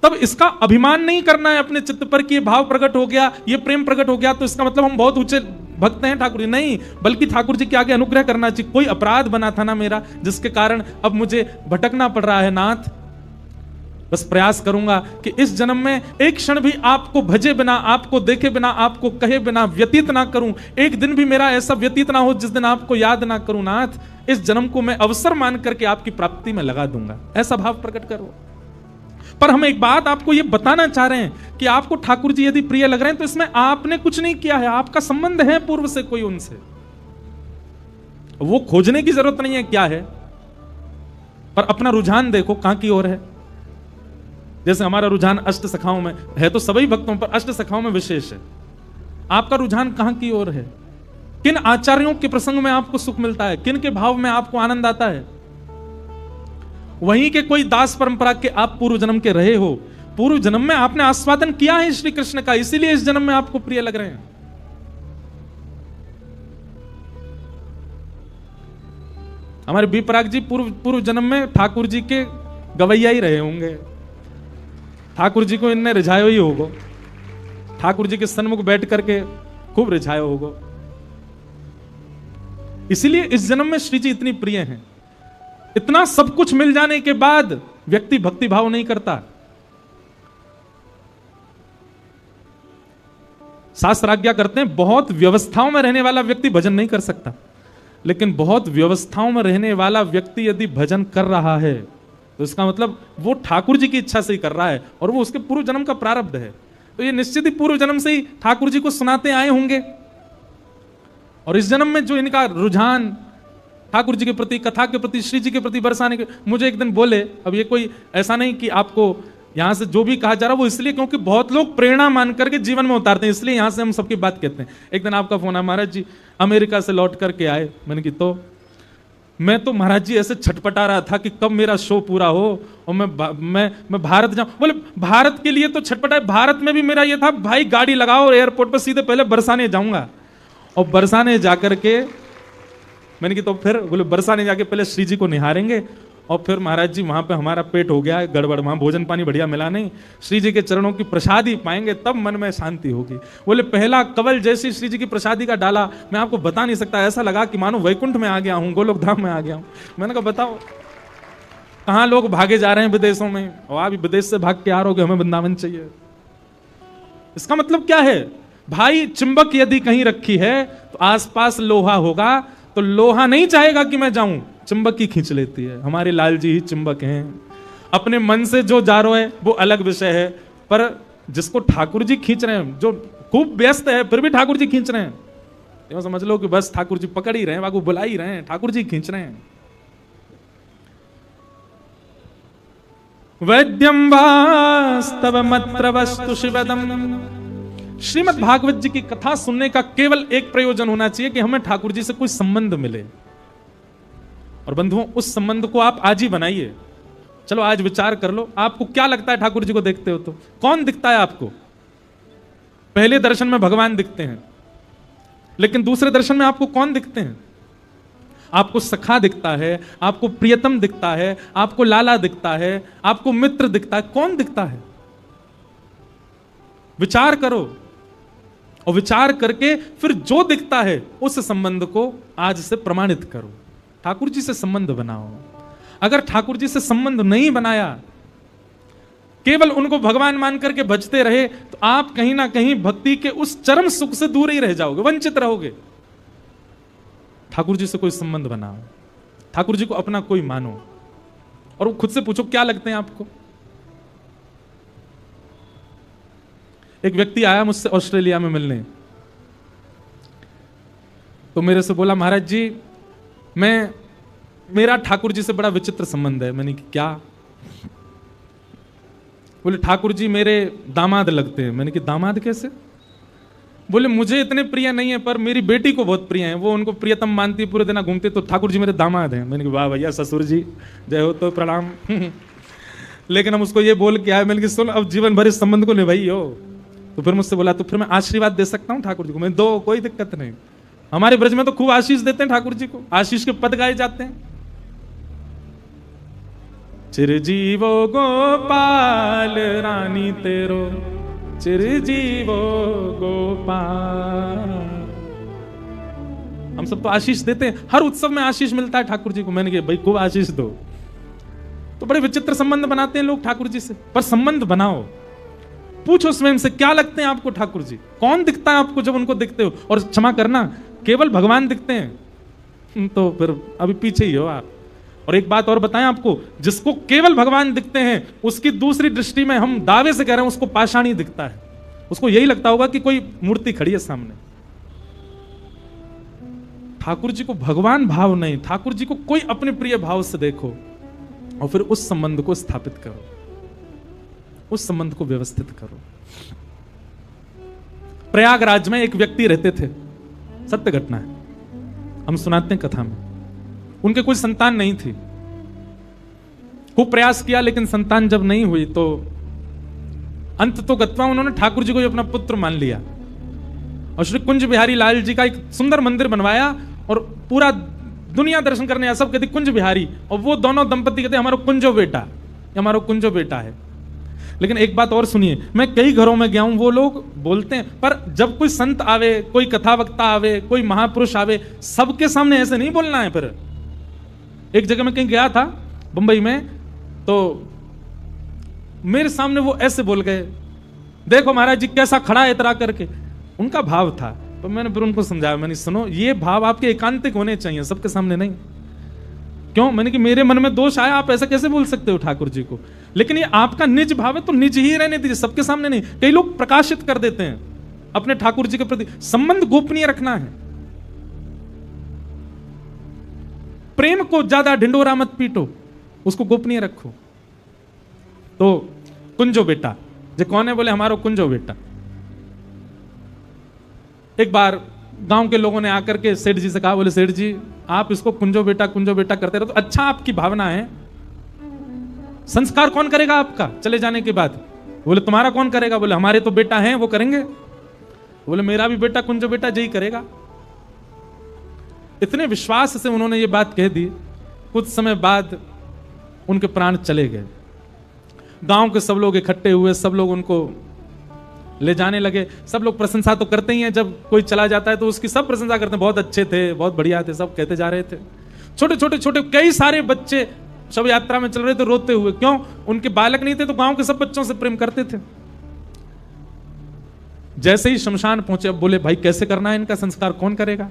तब इसका अभिमान नहीं करना है अपने चित्त पर कि ये भाव प्रकट हो गया, ये प्रेम प्रकट हो गया तो इसका मतलब हम बहुत ऊंचे भक्त हैं ठाकुर जी। नहीं, बल्कि ठाकुर जी के आगे अनुग्रह करना चाहिए। कोई अपराध बना था ना मेरा, जिसके कारण अब मुझे भटकना पड़ रहा है नाथ। बस प्रयास करूंगा कि इस जन्म में एक क्षण भी आपको भजे बिना, आपको देखे बिना, आपको कहे बिना व्यतीत ना करूं। एक दिन भी मेरा ऐसा व्यतीत ना हो जिस दिन आपको याद ना करूं नाथ। इस जन्म को मैं अवसर मान करके आपकी प्राप्ति में लगा दूंगा, ऐसा भाव प्रकट करो। पर हम एक बात आपको यह बताना चाह रहे हैं कि आपको ठाकुर जी यदि प्रिय लग रहे हैं तो इसमें आपने कुछ नहीं किया है, आपका संबंध है पूर्व से कोई उनसे, वो खोजने की जरूरत नहीं है क्या है। पर अपना रुझान देखो कहां की ओर है। जैसे हमारा रुझान अष्ट सखाओं में है, तो सभी भक्तों पर अष्ट सखाओं में विशेष है। आपका रुझान कहां की ओर है? किन आचार्यों के प्रसंग में आपको सुख मिलता है, किन के भाव में आपको आनंद आता है? वहीं के कोई दास परंपरा के आप पूर्व जन्म के रहे हो, पूर्व जन्म में आपने आस्वादन किया है श्री कृष्ण का, इसीलिए इस जन्म में आपको प्रिय लग रहे हैं। हमारे बी पराग जी पूर्व जन्म में ठाकुर जी के गवैया ही रहे होंगे, ठाकुर जी को इनने रिझायो ही होगा, ठाकुर जी के सन्मुख बैठ करके खूब रिझायो होगा। इसीलिए इस जन्म में श्री जी इतनी प्रिय हैं। इतना सब कुछ मिल जाने के बाद व्यक्ति भक्ति भाव नहीं करता। शास्त्र आज्ञा करते हैं बहुत व्यवस्थाओं में रहने वाला व्यक्ति भजन नहीं कर सकता, लेकिन बहुत व्यवस्थाओं में रहने वाला व्यक्ति यदि भजन कर रहा है तो इसका मतलब वो ठाकुर जी की इच्छा से ही कर रहा है और वो उसके पूर्व जन्म का प्रारब्ध है। तो ये निश्चित ही पूर्व जन्म से ही ठाकुर जी को सुनाते आए होंगे। और इस जन्म में जो इनका रुझान ठाकुर जी के प्रति, कथा के प्रति, श्री जी के प्रति बरसाने के, मुझे एक दिन बोले, अब ये कोई ऐसा नहीं कि आपको यहां से जो भी कहा जा रहा वो इसलिए क्योंकि बहुत लोग प्रेरणा मान करके जीवन में उतारते हैं, इसलिए यहां से हम सबकी बात कहते हैं। एक दिन आपका फोन आया, महाराज जी अमेरिका से लौट करके आए। मैंने की तो मैं तो महाराज जी ऐसे छटपटा रहा था कि कब मेरा शो पूरा हो और मैं भारत जाऊं। बोले भारत के लिए तो छटपटा है, भारत में भी मेरा ये था भाई गाड़ी लगाओ और एयरपोर्ट पर सीधे पहले बरसाने जाऊंगा। और बरसाने जाकर के मैंने की तो फिर बोले बरसाने जाके पहले श्री जी को निहारेंगे और फिर महाराज जी वहां पे हमारा पेट हो गया गड़बड़, वहां भोजन पानी बढ़िया मिला नहीं, श्री जी के चरणों की प्रसादी पाएंगे तब मन में शांति होगी। बोले पहला कवल जैसी श्री जी की प्रसादी का डाला, मैं आपको बता नहीं सकता, ऐसा लगा कि मानो वैकुंठ में आ गया हूं, गोलोक धाम में आ गया हूं। मैंने कहा बताओ कहां लोग भागे जा रहे हैं विदेशों में, और आप विदेश से भाग के आ रहे हो, हमें वृंदावन चाहिए। इसका मतलब क्या है भाई? चुंबक यदि कहीं रखी है तो आसपास लोहा होगा, तो लोहा नहीं चाहेगा कि मैं जाऊं, चुंबक ही खींच लेती है। हमारे लाल जी ही चुंबक हैं। अपने मन से जो जा रहा है वो अलग विषय है, पर जिसको ठाकुर जी खींच रहे हैं, जो खूब व्यस्त है फिर भी ठाकुर जी खींच रहे हैं, तो समझ लो कि बस ठाकुर जी पकड़ ही रहे हैं, वाकू बुला ही रहे हैं, ठाकुर जी खींच रहे हैं। वैद्यम वास्तवमत्र वस्तु शिवदम। श्रीमद् भागवत जी की कथा सुनने का केवल एक प्रयोजन होना चाहिए कि हमें ठाकुर जी से कोई संबंध मिले। और बंधुओं उस संबंध को आप आज ही बनाइए। चलो आज विचार कर लो, आपको क्या लगता है ठाकुर जी को देखते हो तो कौन दिखता है आपको? पहले दर्शन में भगवान दिखते हैं, लेकिन दूसरे दर्शन में आपको कौन दिखते हैं? आपको सखा दिखता है, आपको प्रियतम दिखता है, आपको लाला दिखता है, आपको मित्र दिखता है, कौन दिखता है? विचार करो और विचार करके फिर जो दिखता है उस संबंध को आज से प्रमाणित करो। ठाकुर जी से संबंध बनाओ। अगर ठाकुर जी से संबंध नहीं बनाया, केवल उनको भगवान मान करके भजते रहे, तो आप कहीं ना कहीं भक्ति के उस चरम सुख से दूर ही रह जाओगे, वंचित रहोगे। ठाकुर जी से कोई संबंध बनाओ, ठाकुर जी को अपना कोई मानो और खुद से पूछो क्या लगते हैं आपको। एक व्यक्ति आया मुझसे ऑस्ट्रेलिया में मिलने, तो मेरे से बोला महाराज जी मेरा ठाकुर जी से बड़ा विचित्र संबंध है। मैंने क्या? बोले ठाकुर जी मेरे दामाद लगते हैं। मैंने कि दामाद कैसे? बोले मुझे इतने प्रिय नहीं है पर मेरी बेटी को बहुत प्रिय है, वो उनको प्रियतम मानती, पूरे दिन घूमती, तो ठाकुर जी मेरे दामाद हैं। मैंने कहा वाह भैया ससुर जी जय हो, तो प्रणाम। लेकिन हम उसको ये बोल के आए, मैंने कि सुन अब जीवन भर इस संबंध को निभाई हो, तो फिर मुझसे बोला तो फिर मैं आशीर्वाद दे सकता हूँ ठाकुर जी को? मैं दो, कोई दिक्कत नहीं। हमारे ब्रज में तो खूब आशीष देते हैं ठाकुर जी को, आशीष के पद गाए जाते हैं। चिरजीवो गोपाल रानी तेरो, चिरजीवो गोपाल। हम सब तो आशीष देते हैं, हर उत्सव में आशीष मिलता है ठाकुर जी को। मैंने कहा भाई खूब आशीष दो। तो बड़े विचित्र संबंध बनाते हैं लोग ठाकुर जी से, पर संबंध बनाओ। पूछो स्वयं से क्या लगते हैं आपको ठाकुर जी? कौन दिखता है आपको जब उनको दिखते हो? और क्षमा करना, केवल भगवान दिखते हैं तो फिर अभी पीछे ही हो आप। और एक बात और बताएं आपको, जिसको केवल भगवान दिखते हैं उसकी दूसरी दृष्टि में हम दावे से कह रहे हैं उसको पाषाण ही दिखता है। उसको यही लगता होगा कि कोई मूर्ति खड़ी है सामने। ठाकुर जी को भगवान भाव नहीं, ठाकुर जी को कोई अपने प्रिय भाव से देखो और फिर उस संबंध को स्थापित करो, उस संबंध को व्यवस्थित करो। प्रयागराज में एक व्यक्ति रहते थे, सत्य घटना है, हम सुनाते हैं कथा में। उनके कोई संतान नहीं थी, खूब प्रयास किया लेकिन संतान जब नहीं हुई तो अंत तो गत्वा उन्होंने ठाकुर जी को अपना पुत्र मान लिया और श्री कुंज बिहारी लाल जी का एक सुंदर मंदिर बनवाया और पूरा दुनिया दर्शन करने आया। सब कहते कुंज बिहारी, और वो दोनों दंपति कहते हमारा कुंजो बेटा, हमारा कुंजो बेटा है। लेकिन एक बात और सुनिए, मैं कई घरों में गया हूं, वो लोग बोलते हैं, पर जब कोई संत आवे, कोई कथा वक्ता आवे, कोई महापुरुष आवे, सबके सामने ऐसे नहीं बोलना है। फिर एक जगह में कहीं गया था बंबई में, तो मेरे सामने वो ऐसे बोल गए, देखो महाराज जी कैसा खड़ा है इतरा करके। उनका भाव था, तो मैंने फिर उनको समझाया, मैंने सुनो ये भाव आपके एकांतिक होने चाहिए, सबके सामने नहीं। क्यों? मैंने कि मेरे मन में दोष आया, आप ऐसा कैसे बोल सकते हो ठाकुर जी को? लेकिन ये आपका निज भाव है तो निज ही रहने दीजिए, सबके सामने नहीं। कई लोग प्रकाशित कर देते हैं अपने ठाकुर जी के प्रति। संबंध गोपनीय रखना है, प्रेम को ज्यादा ढिंडोरा मत पीटो, उसको गोपनीय रखो। तो कुंजो बेटा जो कौन है? बोले हमारा कुंजो बेटा। एक बार गांव के लोगों ने आकर के सेठ जी से कहा, बोले सेठ जी आप इसको कुंजो बेटा करते रहो तो अच्छा, आपकी भावना है, संस्कार कौन करेगा आपका चले जाने के बाद? बोले तुम्हारा कौन करेगा? बोले हमारे तो बेटा हैं वो करेंगे। बोले मेरा भी बेटा कुंजो बेटा यही करेगा। इतने विश्वास से उन्होंने ये बात कह दी। कुछ समय बाद उनके प्राण चले गए। गांव के सब लोग इकट्ठे हुए, सब लोग उनको ले जाने लगे। सब लोग प्रशंसा तो करते ही हैं, जब कोई चला जाता है तो उसकी सब प्रशंसा करते हैं, बहुत अच्छे थे, बहुत बढ़िया थे, सब कहते जा रहे थे। छोटे छोटे छोटे कई सारे बच्चे सब यात्रा में चल रहे थे रोते हुए। क्यों? उनके बालक नहीं थे तो गांव के सब बच्चों से प्रेम करते थे। जैसे ही शमशान पहुंचे, अब बोले भाई कैसे करना है इनका संस्कार, कौन करेगा?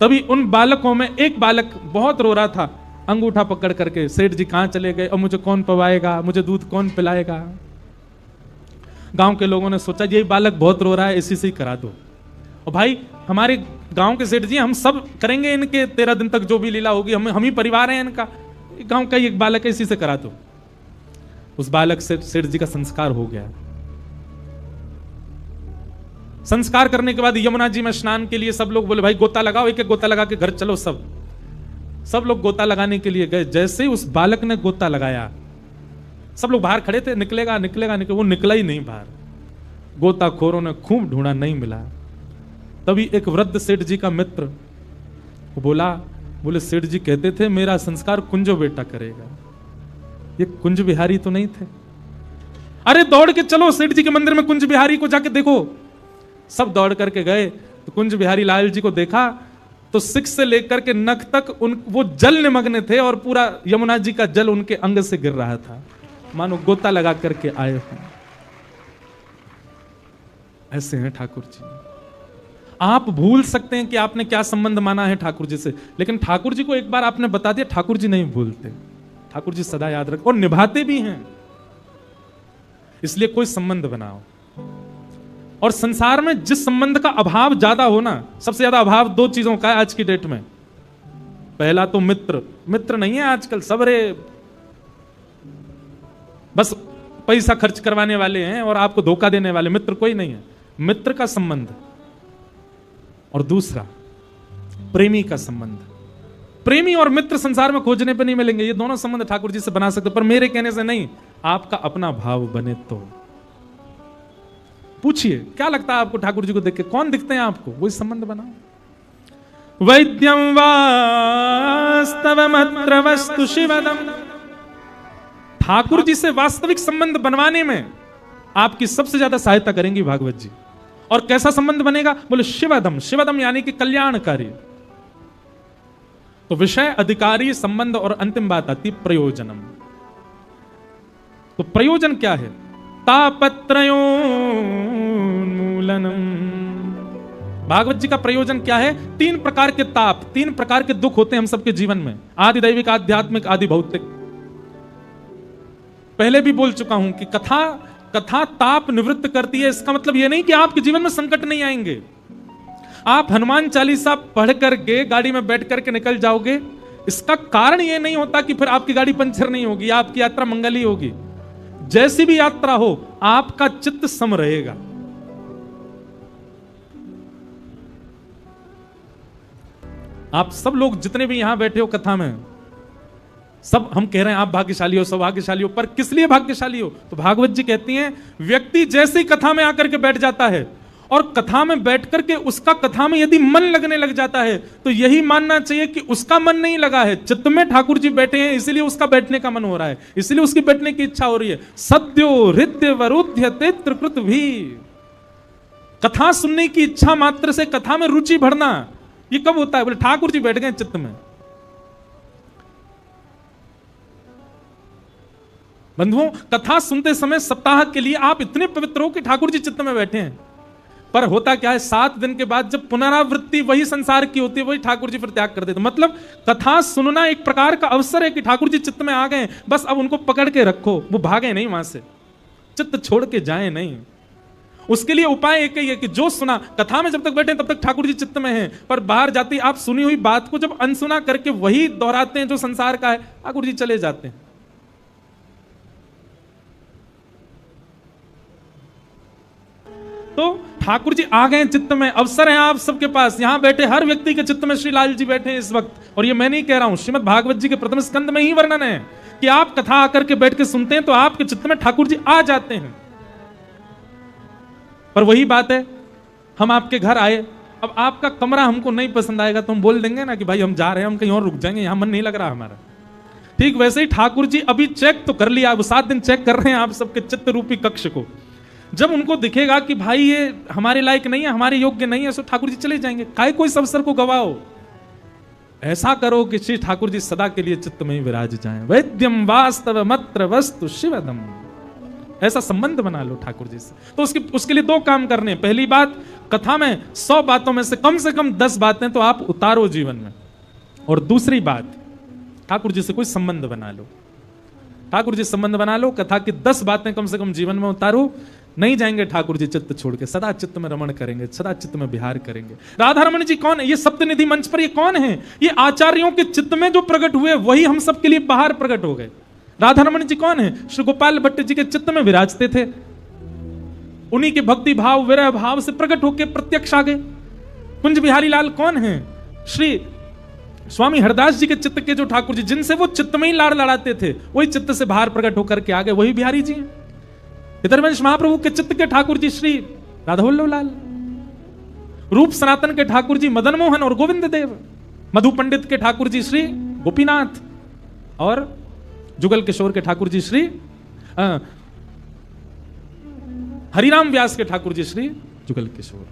तभी उन बालकों में एक बालक बहुत रो रहा था, अंगूठा पकड़ करके, सेठ जी कहां चले गए और मुझे कौन पवाएगा, मुझे दूध कौन पिलाएगा? गांव के लोगों ने सोचा यही बालक बहुत रो रहा है, इसी से ही करा दो। और भाई हमारे गांव के सेठ जी, हम सब करेंगे इनके 13 दिन तक जो भी लीला होगी, हम ही परिवार हैं इनका, गांव का एक बालक है, इसी से करा दो। उस बालक से सेठ जी का संस्कार हो गया। संस्कार करने के बाद यमुना जी में स्नान के लिए सब लोग बोले भाई गोता लगाओ, एक एक गोता लगा के घर चलो। सब लोग गोता लगाने के लिए गए। जैसे ही उस बालक ने गोता लगाया, सब लोग बाहर खड़े थे, निकलेगा निकलेगा निकलेगा, वो निकला ही नहीं बाहर। गोताखोरों ने खूब ढूंढा, नहीं मिला। तभी एक वृद्ध सेठ जी का मित्र बोले सेठ जी कहते थे मेरा संस्कार कुंजो बेटा करेगा, ये कुंज बिहारी तो नहीं थे? अरे दौड़ के चलो सेठ जी के मंदिर में कुंज बिहारी को जाके देखो। सब दौड़ करके गए तो कुंज बिहारी लाल जी को देखा तो सिख से लेकर के नख तक वो जल निमग्न थे और पूरा यमुना जी का जल उनके अंग से गिर रहा था, मानो गोता लगा करके आए हो। ऐसे हैं ठाकुर जी। आप भूल सकते हैं कि आपने क्या संबंध माना है ठाकुर जी से, लेकिन ठाकुर जी को एक बार आपने बता दिया, ठाकुर जी नहीं भूलते। ठाकुर जी सदा याद रखो और निभाते भी हैं। इसलिए कोई संबंध बनाओ। और संसार में जिस संबंध का अभाव ज्यादा हो ना, सबसे ज्यादा अभाव दो चीजों का है आज की डेट में। पहला तो मित्र नहीं है आजकल, सब रे बस पैसा खर्च करवाने वाले हैं और आपको धोखा देने वाले, मित्र कोई नहीं है। मित्र का संबंध और दूसरा प्रेमी का संबंध। प्रेमी और मित्र संसार में खोजने पे नहीं मिलेंगे, ये दोनों संबंध ठाकुर जी से बना सकते, पर मेरे कहने से नहीं, आपका अपना भाव बने तो। पूछिए क्या लगता है आपको ठाकुर जी को देख के, कौन दिखते हैं आपको, वही संबंध बनाओ। वैद्यम वास्तवमत्र वस्तु शिवदम, ठाकुर जी से वास्तविक संबंध बनवाने में आपकी सबसे ज्यादा सहायता करेंगी भागवत जी। और कैसा संबंध बनेगा, बोले शिवदम, शिवदम यानी कि कल्याणकारी। तो विषय, अधिकारी, संबंध और अंतिम बात आती प्रयोजनम। तो प्रयोजन क्या है, तापत्रयोन्मूलनम। भागवत जी का प्रयोजन क्या है, 3 प्रकार के ताप, 3 प्रकार के दुख होते हैं हम सबके जीवन में, आदि दैविक, आध्यात्मिक, आदि भौतिक। पहले भी बोल चुका हूं कि कथा ताप निवृत्त करती है। इसका मतलब यह नहीं कि आपके जीवन में संकट नहीं आएंगे। आप हनुमान चालीसा पढ़ करके गाड़ी में बैठ करके निकल जाओगे, इसका कारण यह नहीं होता कि फिर आपकी गाड़ी पंचर नहीं होगी, आपकी यात्रा मंगली होगी। जैसी भी यात्रा हो, आपका चित्त सम रहेगा। आप सब लोग जितने भी यहां बैठे हो कथा में, सब हम कह रहे हैं आप भाग्यशाली हो, सौभाग्यशाली हो, पर किस लिए भाग्यशाली हो, तो भागवत जी कहती हैं व्यक्ति जैसे कथा में आकर के बैठ जाता है और कथा में बैठ करके उसका कथा में यदि मन लगने लग जाता है, तो यही मानना चाहिए कि उसका मन नहीं लगा है, चित्त में ठाकुर जी बैठे हैं, इसलिए उसका बैठने का मन हो रहा है, इसलिए उसकी बैठने की इच्छा हो रही है। सद्यो हृदय वरुध्यते त्रिकृत भी, कथा सुनने की इच्छा मात्र से कथा में रुचि बढ़ना, ये कब होता है, बोले ठाकुर जी बैठ गए चित्त में। बंधुओं, कथा सुनते समय सप्ताह के लिए आप इतने पवित्र हो कि ठाकुर जी चित्त में बैठे हैं, पर होता क्या है, 7 दिन के बाद जब पुनरावृत्ति वही संसार की होती है, वही ठाकुर जी फिर त्याग कर देते। मतलब कथा सुनना एक प्रकार का अवसर है कि ठाकुर जी चित्त में आ गए, बस अब उनको पकड़ के रखो, वो भागे नहीं वहां से, चित्त छोड़ के जाए नहीं। उसके लिए उपाय एक ही है कि जो सुना, कथा में जब तक बैठे तब तक ठाकुर जी चित्त में हैं, पर बाहर जाती आप सुनी हुई बात को जब अनसुना करके वही दोहराते हैं जो संसार का है, ठाकुर जी चले जाते हैं। तो ठाकुर जी आ गए चित्त में, अवसर है आप सबके पास, यहां बैठे हर व्यक्ति के चित्त में श्री लाल जी बैठे हैं इस वक्त। और ये मैं नहीं कह रहा हूं, श्रीमद् भागवत जी के प्रथम स्कंद में ही वर्णन है कि आप कथा आकर के बैठ के सुनते हैं तो आपके चित्त में ठाकुर जी आ जाते हैं। पर वही बात है, हम आपके घर आए, अब आपका कमरा हमको नहीं पसंद आएगा तो हम बोल देंगे ना कि भाई हम जा रहे हैं, हम कहीं और रुक जाएंगे, यहां मन नहीं लग रहा हमारा। ठीक वैसे ही ठाकुर जी अभी चेक तो कर लिया, अब 7 दिन चेक कर रहे हैं आप सबके चित्त रूपी कक्ष को। जब उनको दिखेगा कि भाई ये हमारे लायक नहीं है, हमारे योग्य नहीं है, तो ठाकुर जी चले जाएंगे। काहे कोई अवसर को गवाओ, ऐसा करो कि श्री ठाकुर जी सदा के लिए चित्त में ही विराज जाएं। वैद्यम वास्तव मत्र वस्तु शिवदम, ऐसा संबंध बना लो ठाकुर जी से। तो उसके लिए 2 काम करने। पहली बात, कथा में 100 बातों में से कम 10 बातें तो आप उतारो जीवन में। और दूसरी बात, ठाकुर जी से कोई संबंध बना लो, ठाकुर जी संबंध बना लो, कथा की 10 बातें कम से कम जीवन में उतारो। नहीं जाएंगे ठाकुर जी चित्त छोड़ के, सदा चित्त में रमण करेंगे, सदा चित्त में विहार करेंगे। राधा रमण जी कौन है, ये सप्तनिधि मंच पर ये कौन है, ये आचार्यों के चित्त में जो प्रकट हुए वही हम सबके लिए बाहर प्रकट हो गए। राधा रमण जी कौन है, श्री गोपाल भट्ट जी के चित्त में विराजते थे, उन्हीं के भक्ति भाव विरह भाव से प्रकट होकर प्रत्यक्ष आ गए। कुंज बिहारी लाल कौन है, श्री स्वामी हरदास जी के चित्त के जो ठाकुर जी, जिनसे वो चित्त में ही लाड़ लड़ाते थे, वही चित्त से बाहर प्रकट होकर के आ गए, वही बिहारी जी हैं। हितरवंश महाप्रभु के चित्त के ठाकुर जी श्री राधा वल्लभ लाल, रूप सनातन के ठाकुर जी मदन मोहन और गोविंद देव, मधु पंडित के ठाकुर जी श्री गोपीनाथ, और जुगल किशोर के ठाकुर जी श्री हरिराम व्यास के ठाकुर जी श्री जुगल किशोर।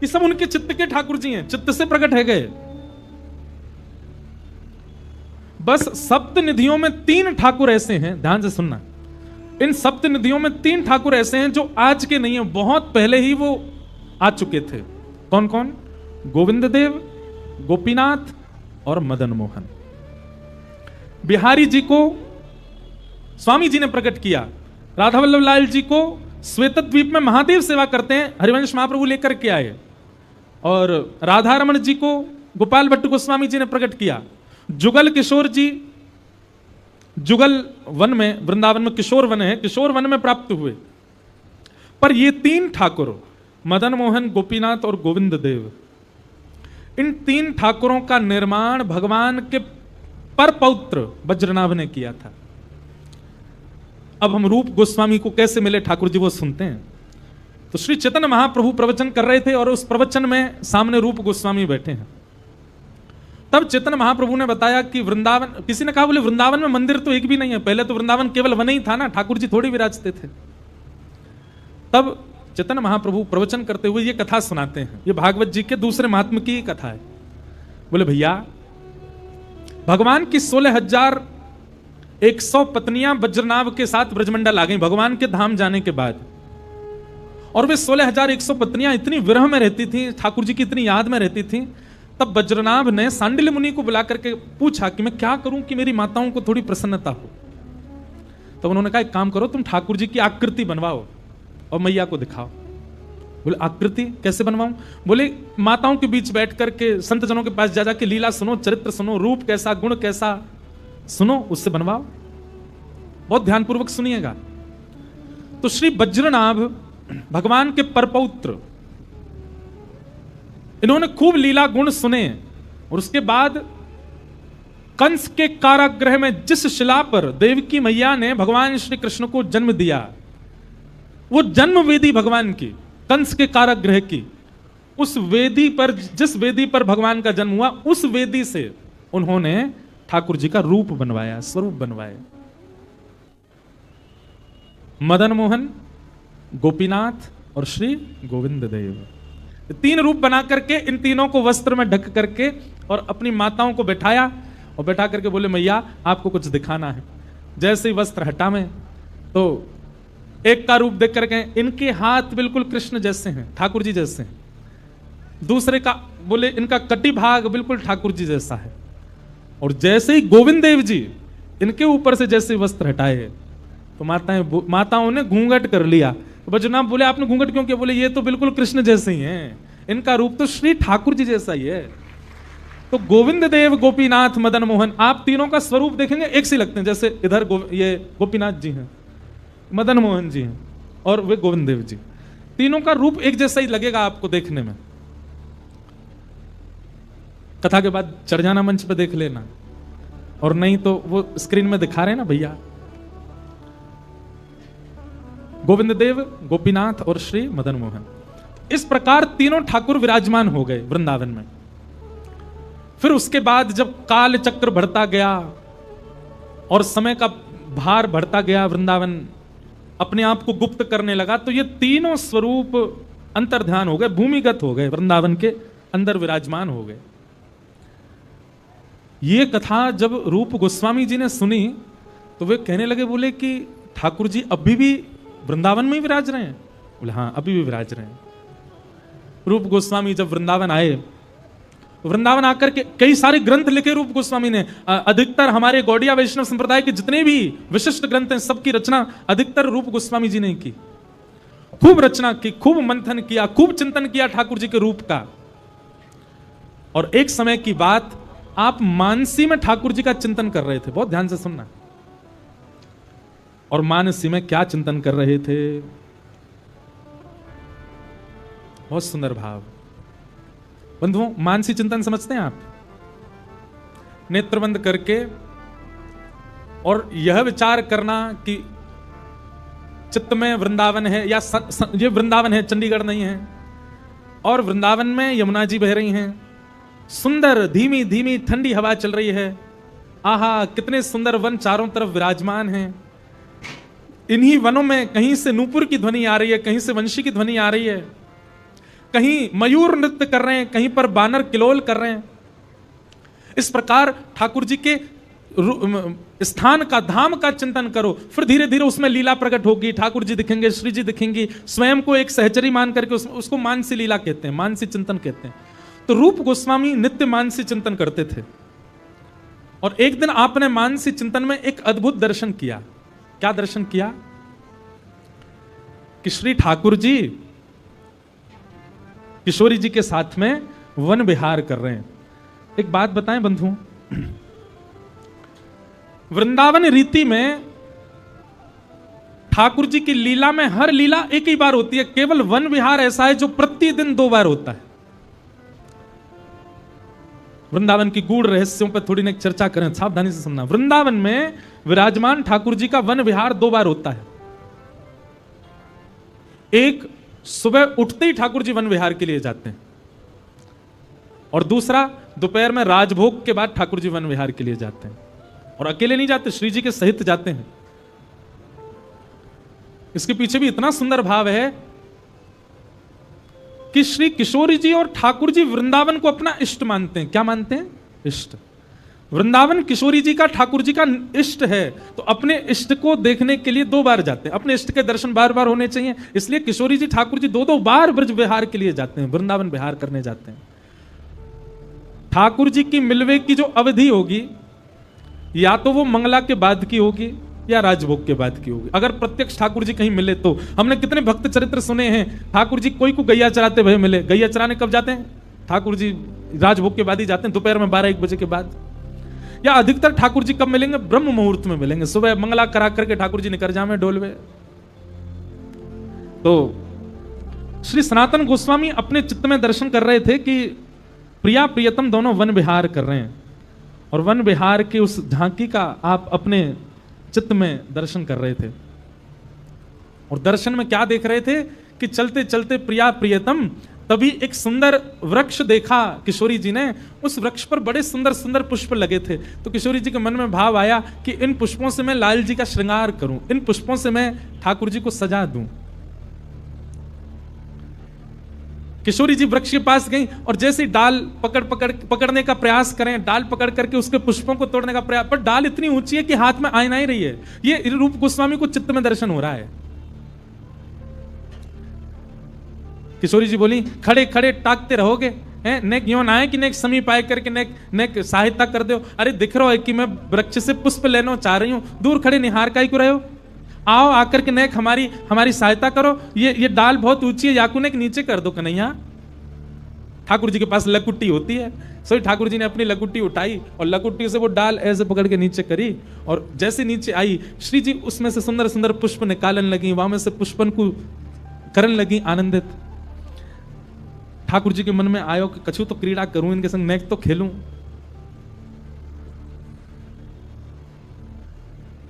ये सब उनके चित्त के ठाकुर जी हैं, चित्त से प्रकट है गए। बस सप्त निधियों में 3 ठाकुर ऐसे हैं, ध्यान से सुनना, इन सप्त निधियों में 3 ठाकुर ऐसे हैं जो आज के नहीं है, बहुत पहले ही वो आ चुके थे। कौन कौन, गोविंद देव, गोपीनाथ और मदन मोहन। बिहारी जी को स्वामी जी ने प्रकट किया, राधा वल्लभ लाल जी को श्वेत द्वीप में महादेव सेवा करते हैं, हरिवंश महाप्रभु लेकर के आए, और राधा रमण जी को गोपाल भट्ट गोस्वामी जी ने प्रकट किया। जुगल किशोर जी जुगल वन में, वृंदावन में किशोर वन है, किशोर वन में प्राप्त हुए। पर ये 3 ठाकुर, मदन मोहन, गोपीनाथ और गोविंद देव, इन 3 ठाकुरों का निर्माण भगवान के पर पौत्र वज्रनाभ ने किया था। अब हम रूप गोस्वामी को कैसे मिले ठाकुर जी वो सुनते हैं। तो श्री चैतन्य महाप्रभु प्रवचन कर रहे थे और उस प्रवचन में सामने रूप गोस्वामी बैठे हैं। तब चैतन्य महाप्रभु ने बताया कि वृंदावन, किसी ने कहा बोले वृंदावन में मंदिर तो एक भी नहीं है, पहले तो वृंदावन केवल वन ही था ना, ठाकुर जी थोड़ी विराजते थे। तब चैतन्य महाप्रभु प्रवचन करते हुए ये कथा सुनाते हैं, ये भागवत जी के दूसरे महात्म की कथा है। बोले भैया, भगवान की 16,100 पत्नियां वज्रनाभ के साथ ब्रजमंडल आ गई भगवान के धाम जाने के बाद, और वे 16,100 पत्नियां इतनी विरह में रहती थी, ठाकुर जी की इतनी याद में रहती थी। तब वज्रनाभ ने सांडिल्य मुनि को बुला करके पूछा कि मैं क्या करूं कि मेरी माताओं को थोड़ी प्रसन्नता हो। तब उन्होंने कहा एक काम करो, तुम ठाकुर जी की आकृति बनवाओ और मैया को दिखाओ। बोले आकृति कैसे बनवाऊं? बोले माताओं के बीच बैठ करके संत जनों के पास जा जाके लीला सुनो, चरित्र सुनो, रूप कैसा, गुण कैसा सुनो, उससे बनवाओ। बहुत ध्यानपूर्वक सुनिएगा। तो श्री वज्रनाभ भगवान के परपौत्र, इन्होंने खूब लीला गुण सुने और उसके बाद कंस के कारागृह में जिस शिला पर देवकी मैया ने भगवान श्री कृष्ण को जन्म दिया, वो जन्म वेदी भगवान की, कंस के कारागृह की, उस वेदी पर, जिस वेदी पर भगवान का जन्म हुआ, उस वेदी से उन्होंने ठाकुर जी का रूप बनवाया, स्वरूप बनवाया। मदन मोहन, गोपीनाथ और श्री गोविंद देव, 3 रूप बना करके इन तीनों को वस्त्र में ढक करके और अपनी माताओं को बैठाया और बैठा करके बोले मैया आपको कुछ दिखाना है। जैसे ही वस्त्र हटा में तो एक का रूप देख करके इनके हाथ बिल्कुल कृष्ण जैसे हैं, ठाकुर जी जैसे हैं। दूसरे का बोले इनका कटी भाग बिल्कुल ठाकुर जी जैसा है। और जैसे ही गोविंद देव जी इनके ऊपर से जैसे वस्त्र हटाए तो माताओं ने घूंघट कर लिया। तो वज्रनाभ बोले आपने घूंघट क्यों किया? बोले ये तो बिल्कुल कृष्ण जैसे ही हैं, इनका रूप तो श्री ठाकुर जी जैसा ही है। तो गोविंद देव, गोपीनाथ, मदन मोहन, आप तीनों का स्वरूप देखेंगे एक से लगते हैं। जैसे इधर ये गोपीनाथ जी हैं, मदन मोहन जी हैं और वे गोविंद देव जी, तीनों का रूप एक जैसा ही लगेगा आपको देखने में। कथा के बाद चढ़ जाना मंच पे देख लेना, और नहीं तो वो स्क्रीन में दिखा रहे हैं ना भैया। गोविंद देव, गोपीनाथ और श्री मदन मोहन, इस प्रकार तीनों ठाकुर विराजमान हो गए वृंदावन में। फिर उसके बाद जब काल चक्र बढ़ता गया और समय का भार बढ़ता गया, वृंदावन अपने आप को गुप्त करने लगा, तो ये तीनों स्वरूप अंतर्ध्यान हो गए, भूमिगत हो गए, वृंदावन के अंदर विराजमान हो गए। ये कथा जब रूप गोस्वामी जी ने सुनी तो वे कहने लगे, बोले कि ठाकुर जी अभी भी वृंदावन में ही विराज रहे हैं? बोले हाँ अभी भी विराज रहे हैं। रूप गोस्वामी जब वृंदावन आए, वृंदावन आकर के कई सारे ग्रंथ लिखे रूप गोस्वामी ने। अधिकतर हमारे गौड़िया वैष्णव संप्रदाय के जितने भी विशिष्ट ग्रंथ हैं सबकी रचना अधिकतर रूप गोस्वामी जी ने की। खूब रचना की, खूब मंथन किया, खूब चिंतन किया ठाकुर जी के रूप का। और एक समय की बात, आप मानसी में ठाकुर जी का चिंतन कर रहे थे, बहुत ध्यान से सुनना। और मानसी में क्या चिंतन कर रहे थे? बहुत सुंदर भाव। बंधुओं, मानसी चिंतन समझते हैं आप? नेत्र बंद करके और यह विचार करना कि चित्त में वृंदावन है, या ये वृंदावन है, चंडीगढ़ नहीं है, और वृंदावन में यमुना जी बह रही हैं, सुंदर धीमी धीमी ठंडी हवा चल रही है, आहा कितने सुंदर वन चारों तरफ विराजमान हैं। इन्हीं वनों में कहीं से नूपुर की ध्वनि आ रही है, कहीं से वंशी की ध्वनि आ रही है, कहीं मयूर नृत्य कर रहे हैं, कहीं पर बानर किलोल कर रहे हैं। इस प्रकार ठाकुर जी के स्थान का, धाम का चिंतन करो, फिर धीरे धीरे उसमें लीला प्रकट होगी, ठाकुर जी दिखेंगे, श्री जी दिखेंगी। स्वयं को एक सहचरी मान करके उसको मानसी लीला कहते हैं, मानसी चिंतन कहते हैं। तो रूप गोस्वामी नित्य मानसी चिंतन करते थे, और एक दिन आपने मानसी चिंतन में एक अद्भुत दर्शन किया। क्या दर्शन किया? कि श्री ठाकुर जी किशोरी जी के साथ में वन विहार कर रहे हैं। एक बात बताएं बंधुओं, वृंदावन रीति में ठाकुर जी की लीला में हर लीला एक ही बार होती है, केवल वन विहार ऐसा है जो प्रतिदिन 2 बार होता है। वृंदावन की गूढ़ रहस्यों पर थोड़ी ना चर्चा करें, सावधानी से सुनना। वृंदावन में विराजमान ठाकुर जी का वन विहार 2 बार होता है। एक सुबह उठते ही ठाकुर जी वन विहार के लिए जाते हैं, और दूसरा दोपहर में राजभोग के बाद ठाकुर जी वन विहार के लिए जाते हैं। और अकेले नहीं जाते, श्री जी के सहित जाते हैं। इसके पीछे भी इतना सुंदर भाव है कि श्री किशोरी जी और ठाकुर जी वृंदावन को अपना इष्ट मानते हैं। क्या मानते हैं? इष्ट। वृंदावन किशोरी जी का, ठाकुर जी का इष्ट है, तो अपने इष्ट को देखने के लिए 2 बार जाते हैं। अपने इष्ट के दर्शन बार बार होने चाहिए, इसलिए किशोरी जी ठाकुर जी 2-2 बार ब्रज विहार के लिए जाते हैं, वृंदावन विहार करने जाते हैं। ठाकुर जी की मिलवे की जो अवधि होगी, या तो वो मंगला के बाद की होगी या राजभोग के बाद की होगी। अगर प्रत्यक्ष ठाकुर जी कहीं मिले तो, हमने कितने भक्त चरित्र सुने हैं, ठाकुर जी कोई को गैया चराते हुए मिले। गैया चराने कब जाते हैं? ठाकुर जी राजभोग के बाद ही जाते हैं, दोपहर में 12-1 बजे के बाद। या अधिकतर ठाकुर जी कब मिलेंगे? ब्रह्म मुहूर्त में मिलेंगे, सुबह मंगला करा करके ठाकुर जी निकल जामे डोलवे। तो श्री सनातन गोस्वामी अपने चित्त में दर्शन कर रहे थे कि प्रिया प्रियतम दोनों वन विहार कर रहे हैं, और वन विहार की उस झांकी का आप अपने चित्त में दर्शन कर रहे थे। और दर्शन में क्या देख रहे थे कि चलते चलते प्रिया प्रियतम, तभी एक सुंदर वृक्ष देखा किशोरी जी ने। उस वृक्ष पर बड़े सुंदर सुंदर पुष्प लगे थे, तो किशोरी जी के मन में भाव आया कि इन पुष्पों से मैं लाल जी का श्रृंगार करूं, इन पुष्पों से मैं ठाकुर जी को सजा दूं। किशोरी जी वृक्ष के पास गई, और जैसे डाल पकड़ने का प्रयास करें, डाल पकड़ करके उसके पुष्पों को तोड़ने का प्रयास, पर डाल इतनी ऊंची है कि हाथ में आ नहीं रही है। ये रूप गोस्वामी को चित्त में दर्शन हो रहा है। किशोरी जी बोली, खड़े खड़े टाकते रहोगे, नेक यो ना है कि नेक समीप आए करके नेक सहायता कर दो। अरे दिख रहा है कि मैं वृक्ष से पुष्प लेना चाह रही हूं, दूर खड़े निहार का ही क्यों रहे हो? आओ आकर के नेक हमारी सहायता करो। ये डाल बहुत ऊंची है, याकू नेक नीचे कर दो कन्हैया। ठाकुर जी के पास लकुट्टी होती है, सो ठाकुर जी ने अपनी लकुट्टी उठाई और लकुट्टी से वो डाल ऐसे पकड़ के नीचे करी, और जैसे नीचे आई श्री जी उसमें से सुंदर सुंदर पुष्प निकालन लगी, वहां में से पुष्पन को करन लगी आनंदित। ठाकुर जी के मन में आयो कि कछु तो क्रीड़ा करूं, इनके संग नेक तो खेलूं।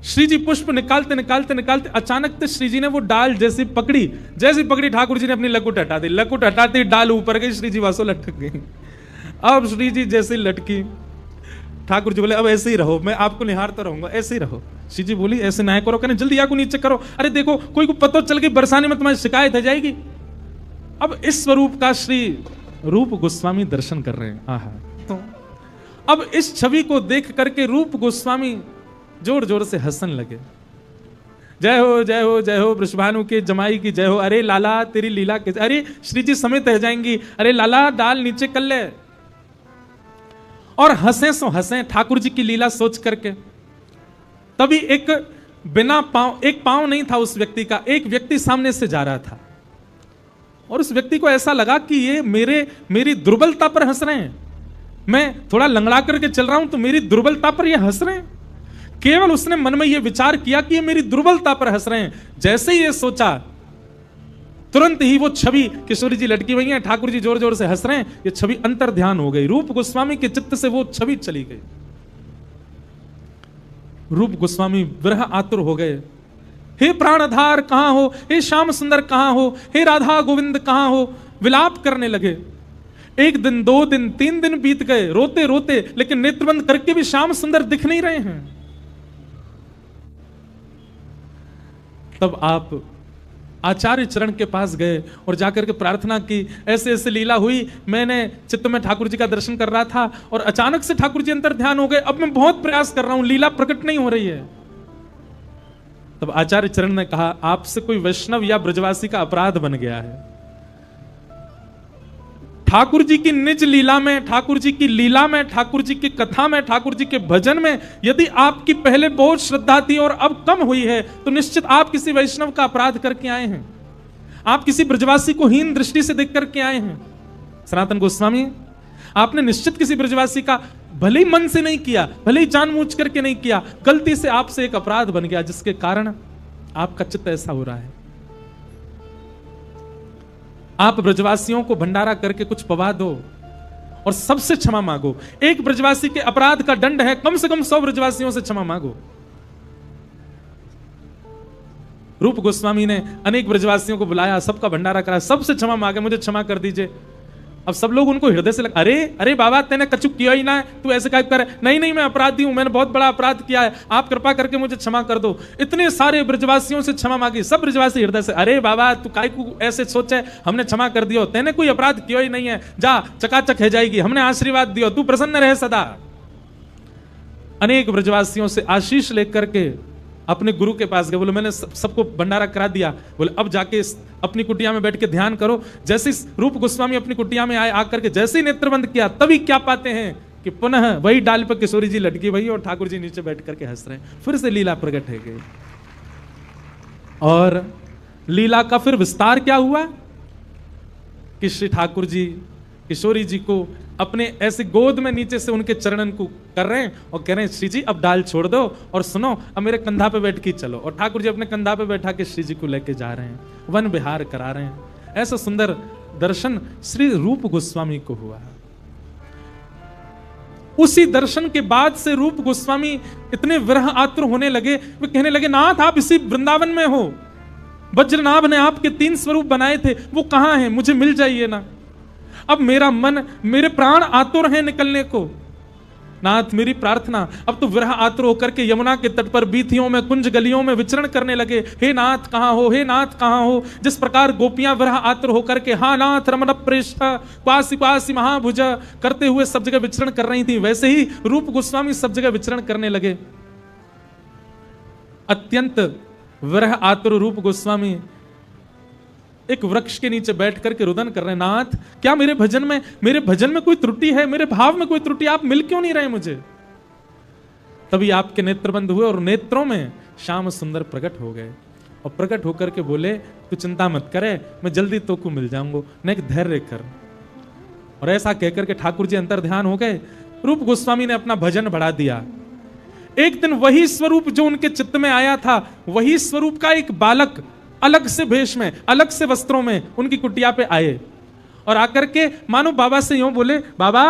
श्री जी पुष्प निकालते निकालते निकालते अचानक से श्री जी ने वो डाल जैसी पकड़ी ठाकुर जी ने अपनी लकुट हटा दी। लकुट हटाते डाल ऊपर गई, श्री जी वासो लटक गई। अब श्री जी जैसे लटकी, ठाकुर जी बोले अब ऐसे ही रहो, मैं आपको निहारता रहूंगा, ऐसे ही रहो। श्री जी बोली ऐसे ना करो, कहने जल्दी आको नीचे करो। अरे देखो कोई को पता चल गई बरसाने में तुम्हारी शिकायत हो जाएगी। अब इस स्वरूप का श्री रूप गोस्वामी दर्शन कर रहे हैं। आहा, तो अब इस छवि को देख करके रूप गोस्वामी जोर जोर से हंसने लगे। जय हो जय हो जय हो, वृषभानु के जमाई की जय हो। अरे लाला तेरी लीला कैसे, अरे श्री जी समेत रह जाएंगी, अरे लाला डाल नीचे कर ले। और हंसे सो हंसे ठाकुर जी की लीला सोच करके। तभी एक बिना पांव, एक पांव नहीं था उस व्यक्ति का, एक व्यक्ति सामने से जा रहा था, और उस व्यक्ति को ऐसा लगा कि ये मेरी दुर्बलता पर हंस रहे हैं। मैं थोड़ा लंगड़ा करके चल रहा हूं तो मेरी दुर्बलता पर ये हंस रहे हैं। केवल उसने मन में यह विचार किया कि ये मेरी दुर्बलता पर हंस रहे हैं। जैसे ही ये सोचा, तुरंत ही वो छवि किशोरी जी लटकी हुई है, ठाकुर जी जोर जोर से हंस रहे हैं, ये छवि अंतर ध्यान हो गई। रूप गोस्वामी के चित्त से वो छवि चली गई। रूप गोस्वामी विरह आतुर हो गए। हे प्राणधार कहां हो, हे श्याम सुंदर कहां हो, हे राधा गोविंद कहां हो, विलाप करने लगे। 1 दिन 2 दिन 3 दिन बीत गए रोते रोते, लेकिन नेत्रबंद करके भी श्याम सुंदर दिख नहीं रहे हैं। तब आप आचार्य चरण के पास गए और जाकर के प्रार्थना की, ऐसे ऐसे लीला हुई, मैंने चित्त में ठाकुर जी का दर्शन कर रहा था और अचानक से ठाकुर जी अंतर ध्यान हो गए। अब मैं बहुत प्रयास कर रहा हूं, लीला प्रकट नहीं हो रही है। तब आचार्य चरण ने कहा, आपसे कोई वैष्णव या ब्रजवासी का अपराध बन गया है। ठाकुर जी की निज लीला में, ठाकुर जी की लीला में, ठाकुर जी की कथा में, ठाकुर जी के भजन में यदि आपकी पहले बहुत श्रद्धा थी और अब कम हुई है, तो निश्चित आप किसी वैष्णव का अपराध करके आए हैं। आप किसी ब्रजवासी को हीन दृष्टि से देख करके आए हैं। सनातन गोस्वामी, आपने निश्चित किसी ब्रजवासी का भले ही मन से नहीं किया, भले ही जानबूझ करके नहीं किया, गलती से आपसे एक अपराध बन गया जिसके कारण आपका चित्त ऐसा हो रहा है। आप ब्रजवासियों को भंडारा करके कुछ पवा दो और सबसे क्षमा मांगो। एक ब्रजवासी के अपराध का दंड है कम से कम 100 ब्रजवासियों से क्षमा मांगो। रूप गोस्वामी ने अनेक ब्रजवासियों को बुलाया, सबका भंडारा कराया, सबसे क्षमा मांगे, मुझे क्षमा कर दीजिए। अब सब लोग उनको हृदय से लगा, अरे अरे बाबा तेने कछु किया ही ना है, तू ऐसे क्या कर, नहीं नहीं मैं अपराधी हूं, मैंने बहुत बड़ा अपराध किया है, आप कृपा करके मुझे क्षमा कर दो। इतने सारे ब्रजवासियों से क्षमा मांगी, सब ब्रजवासी हृदय से, अरे बाबा तू काय को ऐसे सोचे, हमने क्षमा कर दियो, तेने कोई अपराध किया ही नहीं है, जा चकाचक है जाएगी, हमने आशीर्वाद दियो, तू प्रसन्न रहे सदा। अनेक ब्रजवासियों से आशीष लेकर के अपने गुरु के पास गए, बोले मैंने सबको भंडारा करा दिया, बोले अब जाके अपनी कुटिया में बैठ के ध्यान करो। जैसे रूप गोस्वामी अपनी कुटिया में आए, आकर के जैसे ही नेत्र बंद किया, तभी क्या पाते हैं कि पुनः वही डाल पर किशोरी जी लटकी वही और ठाकुर जी नीचे बैठ करके हंस रहे हैं। फिर से लीला प्रकट है गई और लीला का फिर विस्तार क्या हुआ कि श्री ठाकुर जी किशोरी जी को अपने ऐसे गोद में नीचे से उनके चरणन को कर रहे हैं और कह रहे हैं श्री जी अब डाल छोड़ दो और सुनो अब मेरे कंधा पे बैठ के चलो। और ठाकुर जी अपने कंधा पे बैठा के श्री जी को लेके जा रहे हैं, वन विहार करा रहे हैं। ऐसा सुंदर दर्शन श्री रूप गोस्वामी को हुआ। उसी दर्शन के बाद से रूप गोस्वामी इतने विरह आतुर होने लगे, वे कहने लगे नाथ आप इसी वृंदावन में हो, वज्रनाभ ने आपके 3 स्वरूप बनाए थे, वो कहां है, मुझे मिल जाइए ना। अब मेरा मन, मेरे प्राण आतुर हैं निकलने को, नाथ मेरी प्रार्थना। अब तो विरह आतुर होकर के यमुना के तट पर बीथियों में कुंज गलियों में विचरण करने लगे, हे नाथ कहां हो, हे नाथ कहां हो। जिस प्रकार गोपियां विरह आतुर होकर के हा नाथ रमण प्रेष्ठ क्वासी क्वासी महाभुज करते हुए सब जगह विचरण कर रही थी, वैसे ही रूप गोस्वामी सब जगह विचरण करने लगे। अत्यंत विरह आतुर रूप गोस्वामी एक वृक्ष के नीचे बैठ करके रुदन कर रहे हैं, नाथ क्या मेरे भजन में कोई त्रुटि है, मेरे भाव में कोई त्रुटि, आप मिल क्यों नहीं रहे मुझे। तभी आपके नेत्र बंद हुए और नेत्रों में श्याम सुंदर प्रकट हो गए और प्रकट होकर के बोले तू चिंता मत करे, मैं जल्दी तो को मिल जाऊंगा, न धैर्य कर। और ऐसा कहकर के ठाकुर जी अंतर ध्यान हो गए। रूप गोस्वामी ने अपना भजन बढ़ा दिया। एक दिन वही स्वरूप जो उनके चित्त में आया था, वही स्वरूप का एक बालक अलग से भेष में, अलग से वस्त्रों में उनकी कुटिया पे आए और आकर के मानो बाबा से यूं बोले, बाबा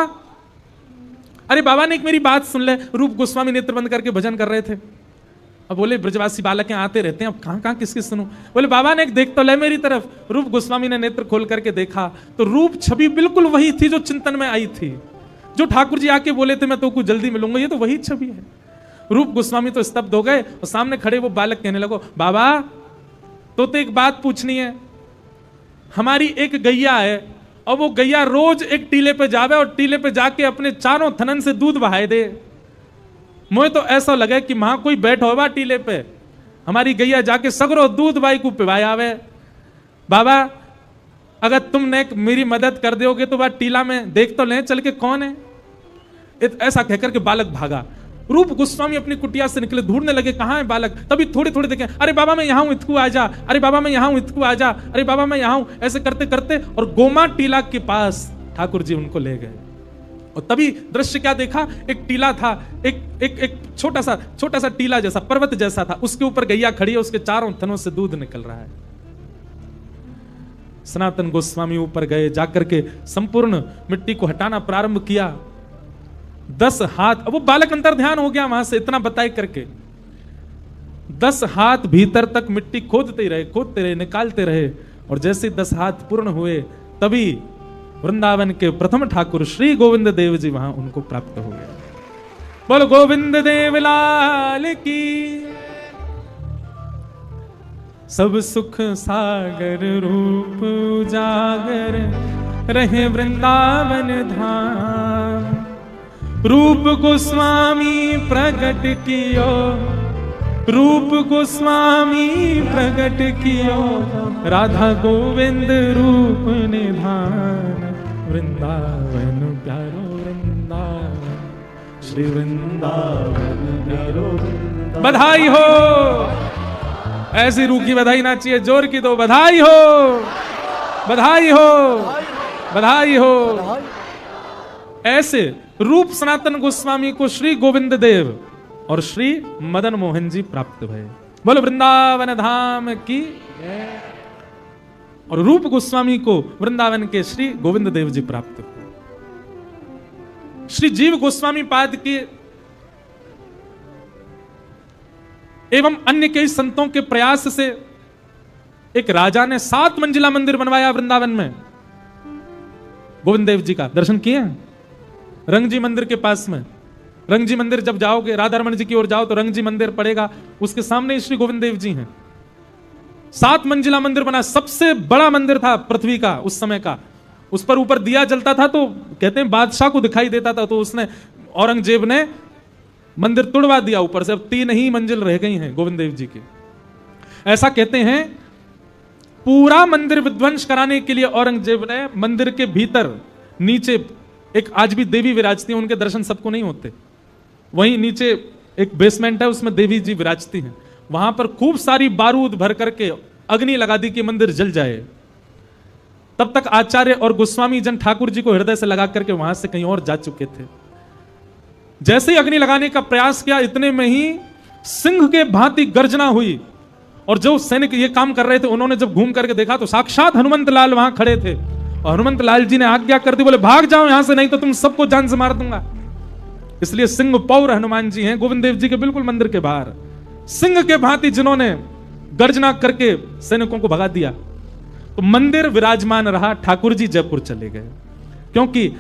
अरे बाबा ने एक मेरी बात सुन ले। रूप गोस्वामी नेत्र बंद करके भजन कर रहे थे। अब बोले ब्रजवासी बालक आते रहते हैं, अब कहां कहां किसकी सुनूं। बोले बाबा ने एक देख तो ले मेरी तरफ। रूप गोस्वामी ने नेत्र खोल करके देखा तो रूप छवि बिल्कुल वही थी जो चिंतन में आई थी, जो ठाकुर जी आके बोले थे मैं तो कुछ जल्दी मिलूंगा, ये तो वही छवि है। रूप गोस्वामी तो स्तब्ध हो गए और सामने खड़े वो बालक कहने लगो, बाबा तो एक बात पूछनी है, हमारी एक गैया है और वो गैया रोज एक टीले पे जावे और टीले पे जाके अपने चारों थनन से दूध बहाए दे। मुझे तो ऐसा लगे कि वहां कोई बैठो होगा टीले पे, हमारी गैया जाके सगरो दूध बाई को पिवाए आवे। बाबा अगर तुमने मेरी मदद कर दोगे तो बात टीला में देख तो लें चल के कौन है। ऐसा कहकर के बालक भागा। रूप गोस्वामी अपनी कुटिया से निकले, ढूंढने लगे कहां है बालक। तभी थोड़ी थोड़ी देखें, अरे बाबा मैं यहां हूं इतकू आ जा, अरे बाबा मैं यहां हूं इतकू आ जा, अरे बाबा मैं यहां हूं। ऐसे करते करते और गोमा टीला के पास ठाकुर जी उनको ले गए। और तभी दृश्य क्या देखा, एक टीला था, एक छोटा सा टीला जैसा, पर्वत जैसा था, उसके ऊपर गैया खड़ी है, उसके चारों थनों से दूध निकल रहा है। सनातन गोस्वामी ऊपर गए, जाकर के संपूर्ण मिट्टी को हटाना प्रारंभ किया। 10 हाथ, अब वो बालक अंतर ध्यान हो गया वहां से इतना बताए करके। 10 हाथ भीतर तक मिट्टी खोदते रहे, निकालते रहे। और जैसे 10 हाथ पूर्ण हुए तभी वृंदावन के प्रथम ठाकुर श्री गोविंद देव जी वहां उनको प्राप्त हो गए। बोलो गोविंद देव लाल की। सब सुख सागर रूप उजागर रहे वृंदावन धाम। रूप गोस्वामी प्रगट कियो, रूप गोस्वामी प्रगट कियो, राधा गोविंद रूप निधान। वृंदावन प्यारो वृंदावन, श्री वृंदावन प्यारो। बधाई हो, ऐसी रूखी बधाई ना चाहिए, जोर की दो बधाई हो, बधाई हो, बधाई हो। ऐसे रूप सनातन गोस्वामी को श्री गोविंद देव और श्री मदन मोहन जी प्राप्त भये। बोलो वृंदावन धाम की। और रूप गोस्वामी को वृंदावन के श्री गोविंद देव जी प्राप्त हुए। श्री जीव गोस्वामी पाद के एवं अन्य कई संतों के प्रयास से एक राजा ने 7 मंजिला मंदिर बनवाया वृंदावन में, गोविंद देव जी का दर्शन किए हैं? रंगजी मंदिर के पास में, रंगजी मंदिर जब जाओगे, राधा रमन जी की ओर जाओ तो रंगजी मंदिर पड़ेगा, उसके सामने श्री गोविंद देव जी हैं। 7 मंजिला मंदिर बना, सबसे बड़ा मंदिर था पृथ्वी का उस समय का। उस पर ऊपर दिया जलता था तो कहते हैं बादशाह को दिखाई देता था, तो उसने, औरंगजेब ने मंदिर तोड़वा दिया ऊपर से, अब 3 ही मंजिल रह गई हैं गोविंद देव जी की। ऐसा कहते हैं पूरा मंदिर विध्वंस कराने के लिए औरंगजेब ने मंदिर के भीतर नीचे एक आज भी देवी विराजती है, उनके दर्शन सबको नहीं होते, वहीं नीचे एक बेसमेंट है, उसमें देवी जी विराजती हैं। वहां पर खूब सारी बारूद भर करके अग्नि लगा दी कि मंदिर जल जाए। तब तक आचार्य और गोस्वामी जन ठाकुर जी को हृदय से लगा करके वहां से कहीं और जा चुके थे। जैसे ही अग्नि लगाने का प्रयास किया, इतने में ही सिंह के भांति गर्जना हुई, और जो सैनिक ये काम कर रहे थे उन्होंने जब घूम करके देखा तो साक्षात हनुमंत लाल वहां खड़े थे, और हनुमंत लाल जी ने आज्ञा कर दी, बोले भाग जाओ यहां से, नहीं तो तुम सबको जान से मार दूंगा। इसलिए सिंह पौर हनुमान जी हैं गोविंद देव जी के बिल्कुल मंदिर के बाहर, सिंह के भांति जिन्होंने गर्जना करके सैनिकों को भगा दिया। तो मंदिर विराजमान रहा, ठाकुर जी जयपुर चले गए, क्योंकि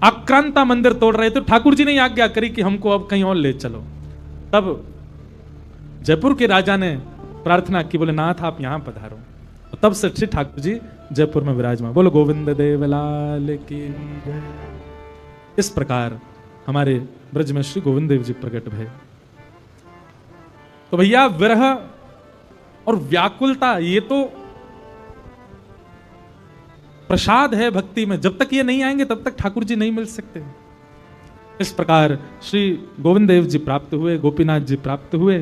आक्रांता मंदिर तोड़ रहे थे। ठाकुर जी ने आज्ञा करी कि हमको अब कहीं और ले चलो। तब जयपुर के राजा ने प्रार्थना की, बोले नाथ आप यहां पधारो, तब से श्री ठाकुर जी जयपुर में विराजमान। बोलो गोविंद देवलाल की। इस प्रकार हमारे ब्रज में श्री गोविंद देव जी प्रकट भय। तो भैया विरह और व्याकुलता ये तो प्रसाद है भक्ति में, जब तक ये नहीं आएंगे तब तक ठाकुर जी नहीं मिल सकते। इस प्रकार श्री गोविंद देव जी प्राप्त हुए, गोपीनाथ जी प्राप्त हुए।